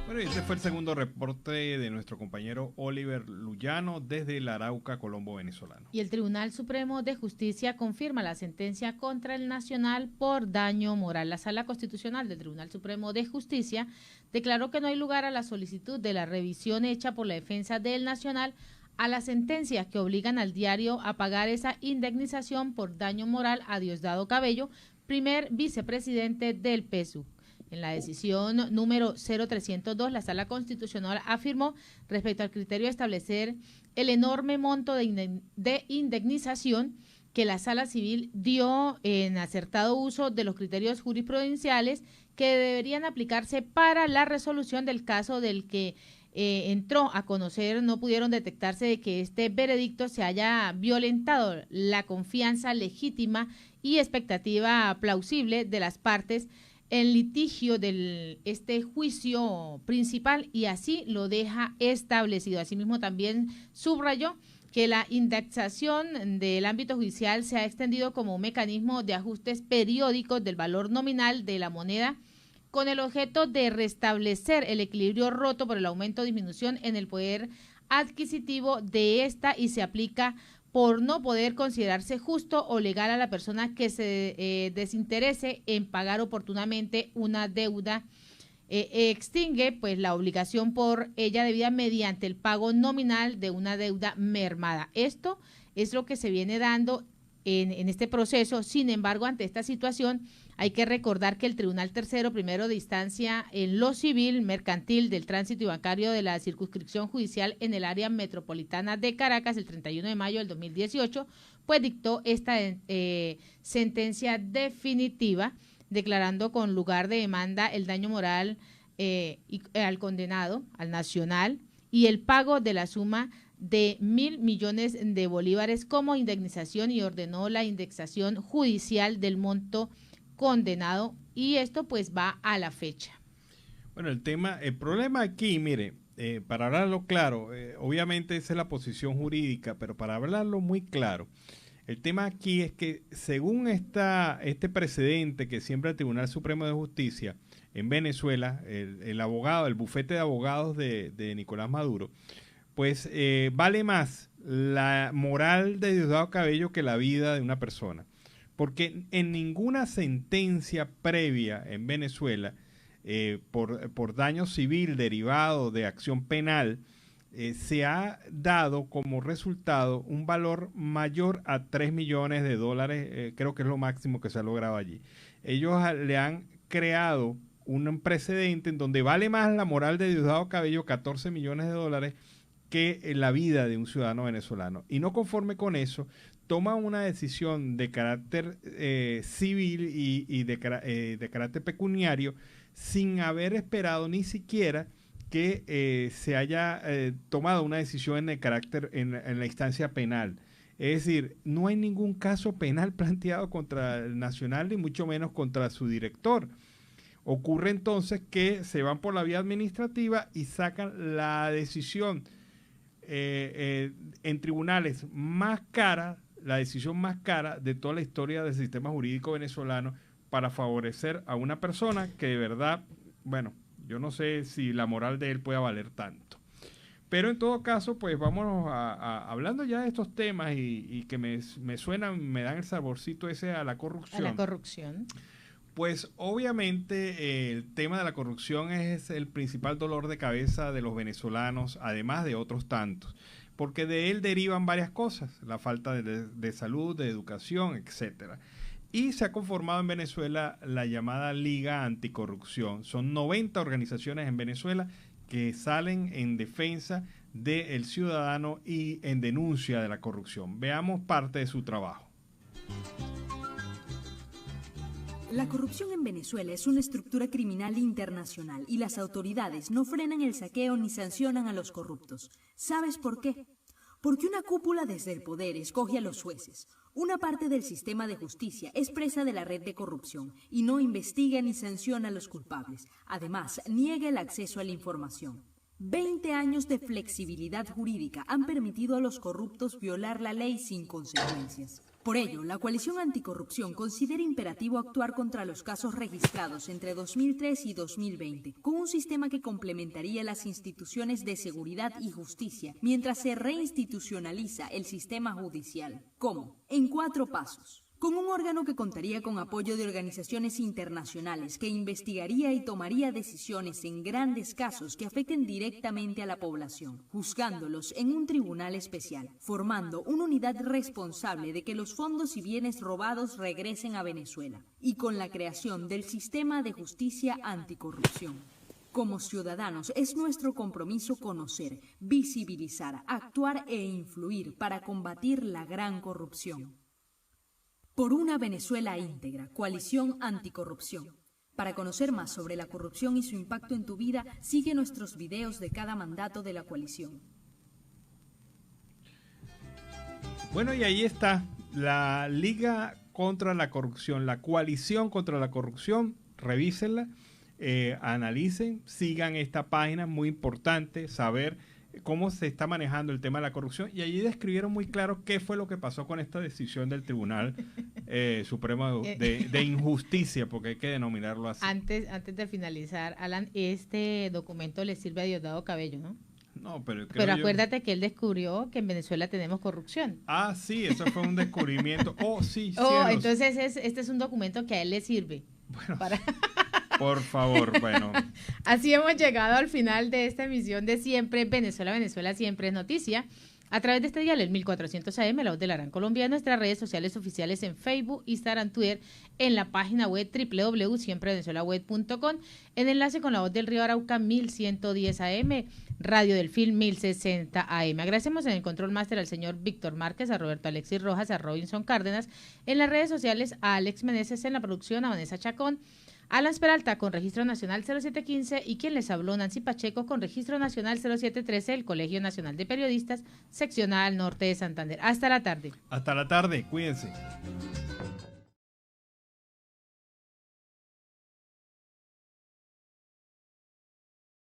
Bueno, este fue el segundo reporte de nuestro compañero Oliver Luyano desde el Arauca, Colombo venezolano. Y el Tribunal Supremo de Justicia confirma la sentencia contra el Nacional por daño moral. La Sala Constitucional del Tribunal Supremo de Justicia declaró que no hay lugar a la solicitud de la revisión hecha por la defensa del Nacional a las sentencias que obligan al diario a pagar esa indemnización por daño moral a Diosdado Cabello, primer vicepresidente del PSUV. En la decisión número 0302, la Sala Constitucional afirmó respecto al criterio de establecer el enorme monto de indemnización que la Sala Civil dio en acertado uso de los criterios jurisprudenciales que deberían aplicarse para la resolución del caso del que entró a conocer, no pudieron detectarse de que este veredicto se haya violentado la confianza legítima y expectativa plausible de las partes en litigio de este juicio principal, y así lo deja establecido. Asimismo, también subrayó que la indexación del ámbito judicial se ha extendido como mecanismo de ajustes periódicos del valor nominal de la moneda con el objeto de restablecer el equilibrio roto por el aumento o disminución en el poder adquisitivo de esta, y se aplica por no poder considerarse justo o legal a la persona que se desinterese en pagar oportunamente una deuda, extingue pues la obligación por ella debida mediante el pago nominal de una deuda mermada. Esto es lo que se viene dando en este proceso. Sin embargo, ante esta situación hay que recordar que el Tribunal Tercero Primero de Instancia en lo civil, mercantil, del tránsito y bancario de la circunscripción judicial en el área metropolitana de Caracas el 31 de mayo del 2018, pues dictó esta sentencia definitiva, declarando con lugar de demanda el daño moral al condenado, al Nacional, y el pago de la suma de 1.000 millones de bolívares como indemnización, y ordenó la indexación judicial del monto condenado, y esto pues va a la fecha. Bueno, el problema aquí, mire, para hablarlo claro, obviamente esa es la posición jurídica, pero para hablarlo muy claro, el tema aquí es que según este precedente que siembra el Tribunal Supremo de Justicia en Venezuela, el abogado, el bufete de abogados de Nicolás Maduro, pues vale más la moral de Diosdado Cabello que la vida de una persona. Porque en ninguna sentencia previa en Venezuela por daño civil derivado de acción penal se ha dado como resultado un valor mayor a 3 millones de dólares, creo que es lo máximo que se ha logrado allí. Ellos le han creado un precedente en donde vale más la moral de Diosdado Cabello, 14 millones de dólares, que la vida de un ciudadano venezolano. Y no conforme con eso, toma una decisión de carácter civil y de carácter pecuniario sin haber esperado ni siquiera que se haya tomado una decisión en el carácter, en la instancia penal. Es decir, no hay ningún caso penal planteado contra el Nacional, ni mucho menos contra su director. Ocurre entonces que se van por la vía administrativa y sacan la decisión en tribunales más cara, la decisión más cara de toda la historia del sistema jurídico venezolano, para favorecer a una persona que de verdad, bueno, yo no sé si la moral de él pueda valer tanto. Pero en todo caso, pues vámonos hablando ya de estos temas y que me suenan, me dan el saborcito ese a la corrupción. A la corrupción. Pues obviamente el tema de la corrupción es el principal dolor de cabeza de los venezolanos, además de otros tantos, porque de él derivan varias cosas, la falta de salud, de educación, etcétera. Y se ha conformado en Venezuela la llamada Liga Anticorrupción. Son 90 organizaciones en Venezuela que salen en defensa del ciudadano y en denuncia de la corrupción. Veamos parte de su trabajo. La corrupción en Venezuela es una estructura criminal internacional y las autoridades no frenan el saqueo ni sancionan a los corruptos. ¿Sabes por qué? Porque una cúpula desde el poder escoge a los jueces. Una parte del sistema de justicia es presa de la red de corrupción y no investiga ni sanciona a los culpables. Además, niega el acceso a la información. 20 años de flexibilidad jurídica han permitido a los corruptos violar la ley sin consecuencias. Por ello, la Coalición Anticorrupción considera imperativo actuar contra los casos registrados entre 2003 y 2020, con un sistema que complementaría las instituciones de seguridad y justicia, mientras se reinstitucionaliza el sistema judicial. ¿Cómo? En 4 pasos. Con un órgano que contaría con apoyo de organizaciones internacionales, que investigaría y tomaría decisiones en grandes casos que afecten directamente a la población, juzgándolos en un tribunal especial, formando una unidad responsable de que los fondos y bienes robados regresen a Venezuela, y con la creación del sistema de justicia anticorrupción. Como ciudadanos, es nuestro compromiso conocer, visibilizar, actuar e influir para combatir la gran corrupción. Por una Venezuela íntegra, Coalición Anticorrupción. Para conocer más sobre la corrupción y su impacto en tu vida, sigue nuestros videos de cada mandato de la coalición. Bueno, y ahí está la Liga contra la Corrupción, la Coalición contra la Corrupción. Revísenla, analicen, sigan esta página, muy importante saber cómo se está manejando el tema de la corrupción, y allí describieron muy claro qué fue lo que pasó con esta decisión del Tribunal Supremo de injusticia, porque hay que denominarlo así. Antes de finalizar, Alan, este documento le sirve a Diosdado Cabello, ¿no? No, pero acuérdate que él descubrió que en Venezuela tenemos corrupción. Ah, sí, eso fue un descubrimiento. Oh, sí, entonces este es un documento que a él le sirve. Bueno, por favor, bueno. Así hemos llegado al final de esta emisión de Siempre Venezuela, Venezuela Siempre es Noticia. A través de este dial, el 1400 AM, La Voz de la Gran Colombia, en nuestras redes sociales oficiales en Facebook, Instagram, Twitter, en la página web www.siemprevenezuelaweb.com, en enlace con La Voz del Río Arauca 1110 AM, Radio del Film 1060 AM. Agradecemos en el control máster al señor Víctor Márquez, a Roberto Alexis Rojas, a Robinson Cárdenas, en las redes sociales a Alex Meneses, en la producción a Vanessa Chacón, Alan Peralta con registro nacional 0715 y quien les habló, Nancy Pacheco, con registro nacional 0713, el Colegio Nacional de Periodistas, seccional norte de Santander. Hasta la tarde. Hasta la tarde, cuídense.